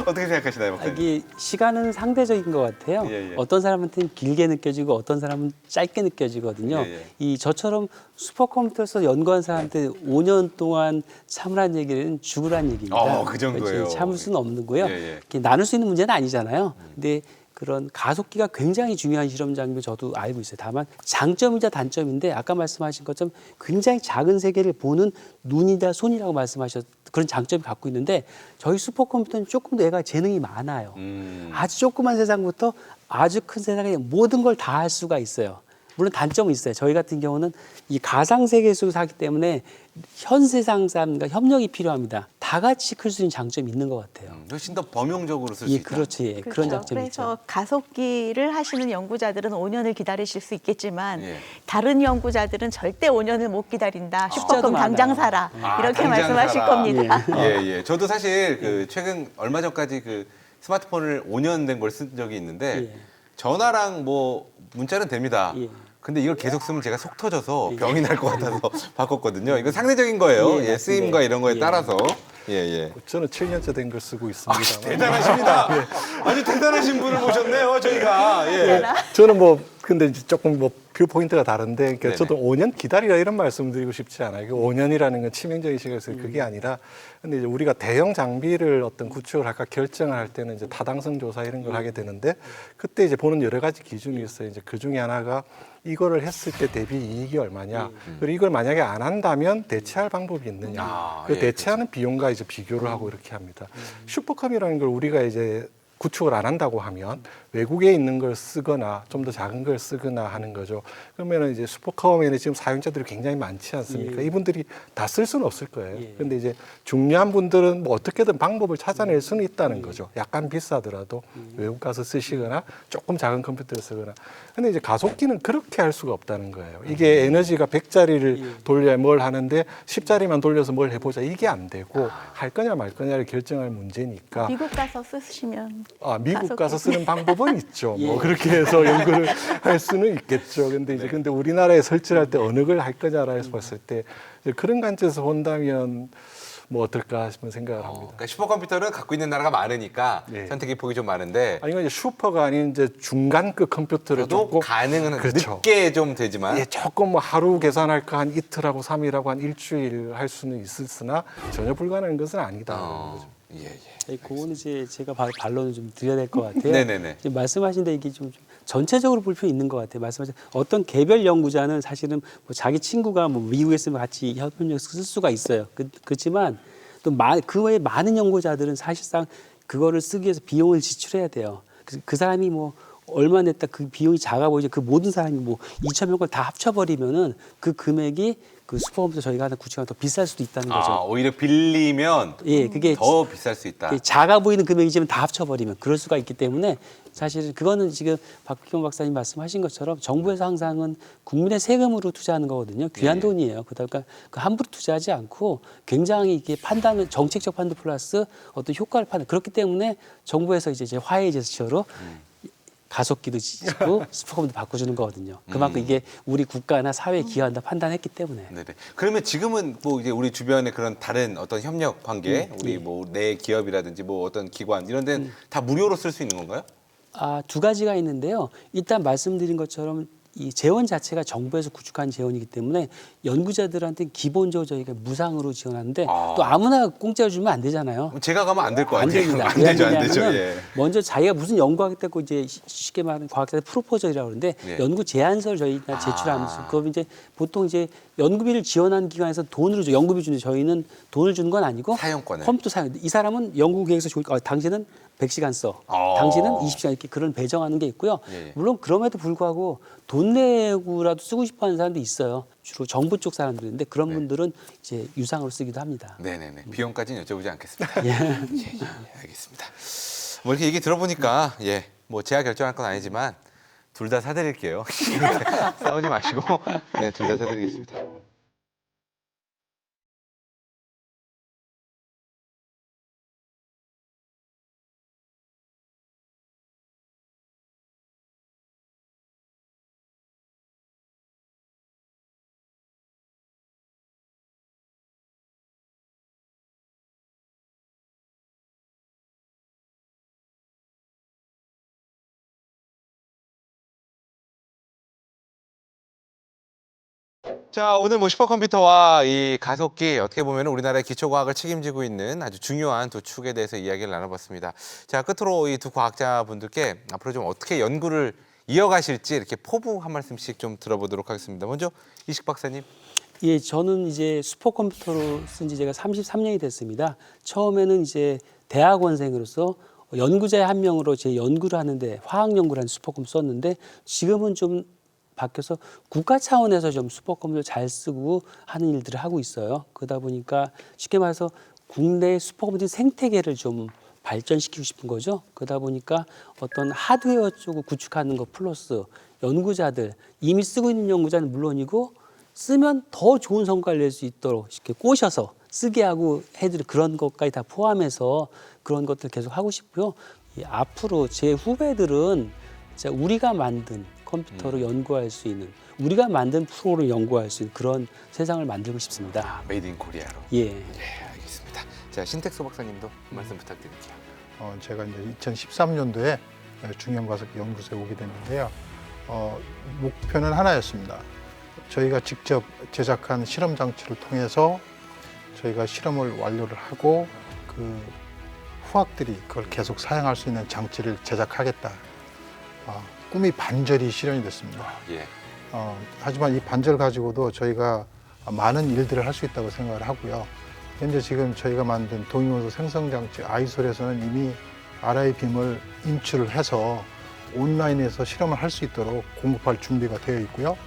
Speaker 1: 어떻게 생각하시나요, 박사님?
Speaker 2: 이게 시간은 상대적인 것 같아요.
Speaker 1: 예, 예.
Speaker 2: 어떤 사람한테는 길게 느껴지고 어떤 사람은 짧게 느껴지거든요.
Speaker 1: 예, 예.
Speaker 2: 이 저처럼 슈퍼컴퓨터에서 연구한 사람한테 5년 동안 참으란 얘기는 죽으란 얘기입니다.
Speaker 1: 그 정도예요.
Speaker 2: 그렇지, 참을 수는 없는 거요.
Speaker 1: 예, 예.
Speaker 2: 이렇게 나눌 수 있는 문제는 아니잖아요. 근데 그런 가속기가 굉장히 중요한 실험 장비 저도 알고 있어요. 다만 장점이자 단점인데 아까 말씀하신 것처럼 굉장히 작은 세계를 보는 눈이다 손이라고 말씀하셨 그런 장점이 갖고 있는데 저희 슈퍼컴퓨터는 조금 더 얘가 재능이 많아요. 아주 조그만 세상부터 아주 큰 세상에 모든 걸 다 할 수가 있어요. 물론 단점은 있어요. 저희 같은 경우는 이 가상 세계 속에서 하기 때문에 현 세상 사람과 협력이 필요합니다. 다 같이 클 수 있는 장점이 있는 것 같아요.
Speaker 1: 훨씬 더 범용적으로 쓸 수
Speaker 2: 예,
Speaker 1: 있다.
Speaker 2: 그렇죠. 예, 그런 장점이
Speaker 4: 그래서
Speaker 2: 있죠.
Speaker 4: 가속기를 하시는 연구자들은 5년을 기다리실 수 있겠지만
Speaker 1: 예.
Speaker 4: 다른 연구자들은 절대 5년을 못 기다린다.
Speaker 2: 숫자도
Speaker 4: 슈퍼컴 당장
Speaker 2: 많아요.
Speaker 4: 사라. 이렇게
Speaker 1: 당장
Speaker 4: 말씀하실
Speaker 1: 사라.
Speaker 4: 겁니다.
Speaker 1: 예. 저도 사실 그 최근 얼마 전까지 그 스마트폰을 5년 된 걸 쓴 적이 있는데
Speaker 2: 예.
Speaker 1: 전화랑 뭐 문자는 됩니다.
Speaker 2: 예.
Speaker 1: 근데 이걸 계속 쓰면 제가 속 터져서 병이 날 것 같아서 바꿨거든요. 이거 상대적인 거예요.
Speaker 2: 예,
Speaker 1: 예, 쓰임과
Speaker 2: 맞습니다.
Speaker 1: 이런 거에
Speaker 2: 예.
Speaker 1: 따라서. 예.
Speaker 5: 저는 7년째 된 걸 쓰고 있습니다.
Speaker 1: 대단하십니다. 아주 대단하신 분을 모셨네요, 저희가. 예.
Speaker 5: 저는 뭐 근데 이제 조금 뭐 뷰 포인트가 다른데, 그러니까
Speaker 1: 네네.
Speaker 5: 저도 5년 기다리라 이런 말씀드리고 싶지 않아요. 5년이라는 건 치명적인 시간에서 그게 아니라, 근데 이제 우리가 대형 장비를 어떤 구축을 할까 결정을 할 때는 이제 타당성 조사 이런 걸 하게 되는데, 그때 이제 보는 여러 가지 기준이 있어요. 이제 그 중에 하나가 이거를 했을 때 대비 이익이 얼마냐, 그리고 이걸 만약에 안 한다면 대체할 방법이 있느냐,
Speaker 1: 아,
Speaker 5: 그
Speaker 1: 예,
Speaker 5: 대체하는 비용과 이제 비교를 하고 이렇게 합니다. 슈퍼컴이라는 걸 우리가 이제 구축을 안 한다고 하면 외국에 있는 걸 쓰거나 좀 더 작은 걸 쓰거나 하는 거죠. 그러면 이제 슈퍼컴에는 지금 사용자들이 굉장히 많지 않습니까?
Speaker 2: 예.
Speaker 5: 이분들이 다 쓸 수는 없을 거예요.
Speaker 2: 예.
Speaker 5: 그런데 이제 중요한 분들은 뭐 어떻게든 방법을 찾아낼 수는 있다는 거죠. 약간 비싸더라도 외국 가서 쓰시거나 조금 작은 컴퓨터를 쓰거나. 근데 이제 가속기는 그렇게 할 수가 없다는 거예요. 이게 에너지가 100짜리를 돌려야 뭘 하는데 10짜리만 돌려서 뭘 해보자. 이게 안 되고 할 거냐 말 거냐를 결정할 문제니까.
Speaker 4: 미국 가서 쓰시면
Speaker 5: 미국 가서 쓰는 방법은 있죠.
Speaker 2: 예.
Speaker 5: 뭐 그렇게 해서 연구를 할 수는 있겠죠. 근데 이제 근데 우리나라에 설치를 할 때 어느 걸 할 거냐라 해서 봤을 때 이제 그런 관점에서 본다면 뭐 어떨까 싶은 생각을 합니다.
Speaker 1: 그러니까 슈퍼컴퓨터는 갖고 있는 나라가 많으니까
Speaker 5: 예.
Speaker 1: 선택의 폭이 좀 많은데
Speaker 5: 아니 이제 슈퍼가 아닌 이제 중간급 컴퓨터를
Speaker 1: 저도
Speaker 5: 조금
Speaker 1: 가능은
Speaker 5: 그렇죠.
Speaker 1: 늦게 좀 되지만
Speaker 5: 예, 조금 뭐 하루 계산할 거 한 이틀하고 3일하고 한 일주일 할 수는 있으나 전혀 불가능한 것은 아니다.
Speaker 1: 예.
Speaker 2: 그거는 이제 제가 반론을 좀 드려야 될 것 같아요.
Speaker 1: 네네네.
Speaker 2: 지금 말씀하신 데 이게 좀 전체적으로 볼 필요 있는 것 같아요. 말씀하신 어떤 개별 연구자는 사실은 뭐 자기 친구가 뭐 미국에 있으면 같이 협력을 쓸 수가 있어요. 그렇지만 또 그 외에 많은 연구자들은 사실상 그거를 쓰기 위해서 비용을 지출해야 돼요. 그 사람이 뭐 얼마 냈다 그 비용이 작아 보이죠. 그 모든 사람이 뭐 2,000명 걸 다 합쳐버리면은 그 금액이 그 슈퍼컴퓨터 저희가 하는 구축하면 더 비쌀 수도 있다는 거죠.
Speaker 1: 오히려 빌리면
Speaker 2: 예, 그게
Speaker 1: 더 비쌀 수 있다.
Speaker 2: 작아 보이는 금액이지만 다 합쳐버리면 그럴 수가 있기 때문에 사실 그거는 지금 박기경 박사님 말씀하신 것처럼 정부에서 항상은 국민의 세금으로 투자하는 거거든요. 귀한
Speaker 1: 예.
Speaker 2: 돈이에요. 그러니까 그 함부로 투자하지 않고 굉장히 이게 판단을 정책적 판단 플러스 어떤 효과를 판단 그렇기 때문에 정부에서 이제 화해의 제스처로 가속기도 짓고 슈퍼컴퓨터 바꿔주는 거거든요. 그만큼 이게 우리 국가나 사회에 기여한다 판단했기 때문에.
Speaker 1: 네네. 그러면 지금은 뭐 이제 우리 주변에 그런 다른 어떤 협력 관계, 우리 뭐 내 기업이라든지 뭐 어떤 기관 이런 데는 다 무료로 쓸 수 있는 건가요?
Speaker 2: 두 가지가 있는데요. 일단 말씀드린 것처럼 이 재원 자체가 정부에서 구축한 재원이기 때문에 연구자들한테 기본적으로 저희가 무상으로 지원하는데 또 아무나 공짜로 주면 안 되잖아요.
Speaker 1: 그럼 제가 가면 안 될 거
Speaker 2: 안
Speaker 1: 아니에요?
Speaker 2: 됩니다.
Speaker 1: 안 되죠, 안
Speaker 2: 왜냐하면
Speaker 1: 되죠. 예.
Speaker 2: 먼저 자기가 무슨 연구하겠다고 이제 쉽게 말하는 과학자들 프로포절이라고 그러는데
Speaker 1: 예.
Speaker 2: 연구 제안서를 저희가 제출하면서 그거 이제 보통 이제 연구비를 지원하는 기관에서 돈으로 줘. 연구비 주는데 저희는 돈을 주는 건 아니고
Speaker 1: 사용권을.
Speaker 2: 컴퓨터 사용. 이 사람은 연구 계획서 좋으니까 당신은 100시간 써.
Speaker 1: 어.
Speaker 2: 당신은 20시간 이렇게 그런 배정하는 게 있고요.
Speaker 1: 예.
Speaker 2: 물론 그럼에도 불구하고 돈 내고라도 쓰고 싶어 하는 사람도 있어요. 주로 정부 쪽 사람들인데 그런 분들은 이제 유상으로 쓰기도 합니다.
Speaker 1: 네네네. 비용까지는 여쭤보지 않겠습니다. 예, 알겠습니다. 뭐 이렇게 얘기 들어보니까 뭐 제가 결정할 건 아니지만 둘 다 사드릴게요. 싸우지 마시고 네, 둘 다 사드리겠습니다. 자, 오늘 뭐 슈퍼컴퓨터와 이 가속기 어떻게 보면 우리나라의 기초과학을 책임지고 있는 아주 중요한 두 축에 대해서 이야기를 나눠봤습니다. 자, 끝으로 이 두 과학자분들께 앞으로 좀 어떻게 연구를 이어가실지 이렇게 포부 한 말씀씩 좀 들어보도록 하겠습니다. 먼저 이식 박사님.
Speaker 2: 예, 저는 이제 슈퍼컴퓨터로 쓴 지 제가 33년이 됐습니다. 처음에는 이제 대학원생으로서 연구자의 한 명으로 제 연구를 하는데 화학 연구를 하는 슈퍼컴퓨터 썼는데 지금은 좀 바뀌어서 국가 차원에서 좀 슈퍼컴퓨터 잘 쓰고 하는 일들을 하고 있어요. 그러다 보니까 쉽게 말해서 국내 슈퍼컴퓨터 생태계를 좀 발전시키고 싶은 거죠. 그러다 보니까 어떤 하드웨어 쪽을 구축하는 것 플러스 연구자들, 이미 쓰고 있는 연구자는 물론이고 쓰면 더 좋은 성과를 낼 수 있도록 이렇게 꼬셔서 쓰게 하고 해드릴 그런 것까지 다 포함해서 그런 것들 계속 하고 싶고요. 앞으로 제 후배들은 진짜 우리가 만든 컴퓨터로 연구할 수 있는, 우리가 만든 프로를 연구할 수 있는 그런 세상을 만들고 싶습니다.
Speaker 1: 메이드 인 코리아로.
Speaker 2: 예.
Speaker 1: 네, 알겠습니다. 자, 신택소 박사님도 한 말씀 부탁드릴게요.
Speaker 3: 제가 이제 2013년도에 중형가속기 연구소에 오게 됐는데요. 목표는 하나였습니다. 저희가 직접 제작한 실험 장치를 통해서 저희가 실험을 완료를 하고 그 후학들이 그걸 계속 사용할 수 있는 장치를 제작하겠다. 꿈이 반절이 실현이 됐습니다.
Speaker 1: 예.
Speaker 3: 하지만 이 반절 가지고도 저희가 많은 일들을 할 수 있다고 생각을 하고요. 현재 지금 저희가 만든 동위원소 생성장치 아이솔에서는 이미 RI빔을 인출을 해서 온라인에서 실험을 할 수 있도록 공급할 준비가 되어 있고요.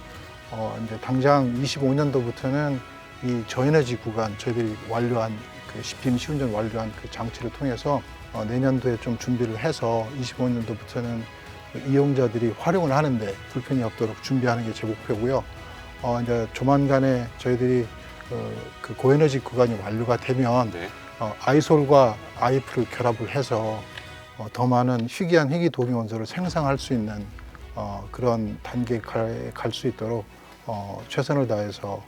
Speaker 3: 이제 당장 25년도부터는 이 저에너지 구간 저희들이 완료한 그 CPM 시운전 완료한 그 장치를 통해서 내년도에 좀 준비를 해서 25년도부터는 이용자들이 활용을 하는데 불편이 없도록 준비하는 게 제 목표고요. 이제 조만간에 저희들이 그 고에너지 구간이 완료가 되면
Speaker 1: 네.
Speaker 3: 아이솔과 아이프를 결합을 해서 더 많은 희귀한 희귀 동위 원소를 생성할 수 있는 그런 단계에 갈 수 있도록 최선을 다해서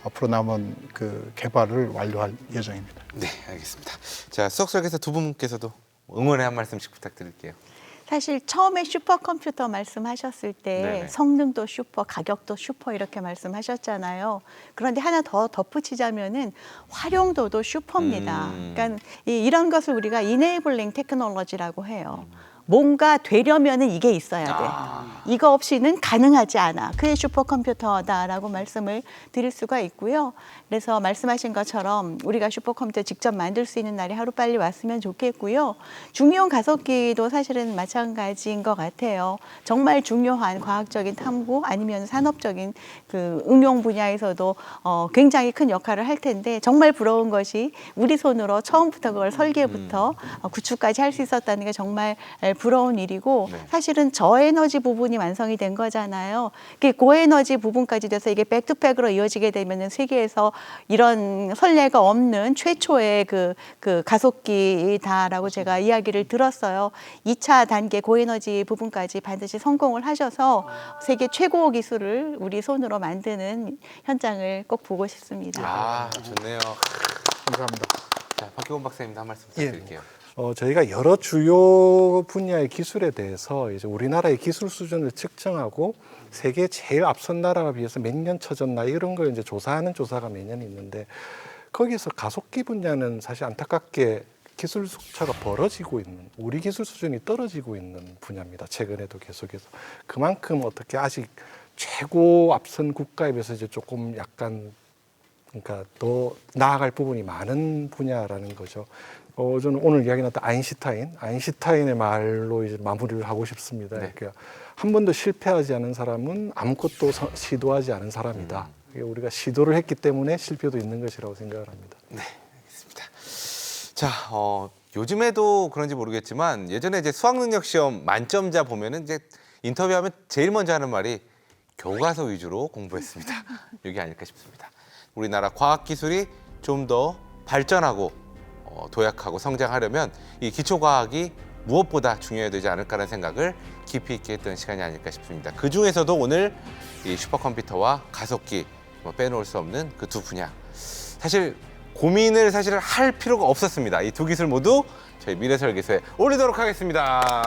Speaker 3: 앞으로 남은 그 개발을 완료할 예정입니다.
Speaker 1: 네, 알겠습니다. 자, 수석석에서 두 분께서도 응원의 한 말씀씩 부탁드릴게요.
Speaker 4: 사실 처음에 슈퍼컴퓨터 말씀하셨을 때
Speaker 1: 네네. 성능도
Speaker 4: 성능도 슈퍼, 가격도 슈퍼 이렇게 말씀하셨잖아요. 그런데 하나 더 덧붙이자면은 활용도도 슈퍼입니다. 그러니까 이런 것을 우리가 이네이블링 테크놀로지라고 해요. 뭔가 되려면은 이게 있어야 돼. 이거 없이는 가능하지 않아. 그게 슈퍼컴퓨터다라고 말씀을 드릴 수가 있고요. 그래서 말씀하신 것처럼 우리가 슈퍼컴퓨터 직접 만들 수 있는 날이 하루빨리 왔으면 좋겠고요. 중요한 가속기도 사실은 마찬가지인 것 같아요. 정말 중요한 과학적인 탐구 아니면 산업적인 그 응용 분야에서도 굉장히 큰 역할을 할 텐데 정말 부러운 것이 우리 손으로 처음부터 그걸 설계부터 구축까지 할 수 있었다는 게 정말 부러운 일이고
Speaker 1: 네.
Speaker 4: 사실은 저에너지 부분이 완성이 된 거잖아요. 그 고에너지 부분까지 돼서 이게 백투백으로 이어지게 되면은 세계에서 이런 선례가 없는 최초의 그 가속기다라고 제가 이야기를 들었어요. 2차 단계 고에너지 부분까지 반드시 성공을 하셔서 세계 최고 기술을 우리 손으로 만드는 현장을 꼭 보고 싶습니다.
Speaker 1: 아, 좋네요.
Speaker 3: 감사합니다.
Speaker 1: 자, 박기원 박사님도 한 말씀 부탁드릴게요.
Speaker 5: 저희가 여러 주요 분야의 기술에 대해서 이제 우리나라의 기술 수준을 측정하고 세계 제일 앞선 나라에 비해서 몇 년 처졌나 이런 걸 이제 조사하는 조사가 매년 있는데 거기서 가속기 분야는 사실 안타깝게 기술 격차가 벌어지고 있는 우리 기술 수준이 떨어지고 있는 분야입니다. 최근에도 계속해서 그만큼 어떻게 아직 최고 앞선 국가에 비해서 이제 조금 약간 그러니까 더 나아갈 부분이 많은 분야라는 거죠. 저는 오늘 이야기 나왔던 아인슈타인의 말로 이제 마무리를 하고 싶습니다.
Speaker 1: 네.
Speaker 5: 그러니까 한 번도 실패하지 않은 사람은 아무것도 시도하지 않은 사람이다. 우리가 시도를 했기 때문에 실패도 있는 것이라고 생각을 합니다.
Speaker 1: 네, 알겠습니다. 자, 요즘에도 그런지 모르겠지만 예전에 이제 수학능력 시험 만점자 보면은 이제 인터뷰하면 제일 먼저 하는 말이 교과서 위주로 공부했습니다. 이게 아닐까 싶습니다. 우리나라 과학 기술이 좀 더 발전하고 도약하고 성장하려면 이 기초과학이 무엇보다 중요해야 되지 않을까라는 생각을 깊이 있게 했던 시간이 아닐까 싶습니다. 그 중에서도 오늘 이 슈퍼컴퓨터와 가속기 빼놓을 수 없는 그 두 분야. 사실 고민을 할 필요가 없었습니다. 이 두 기술 모두 저희 미래설계소에 올리도록 하겠습니다.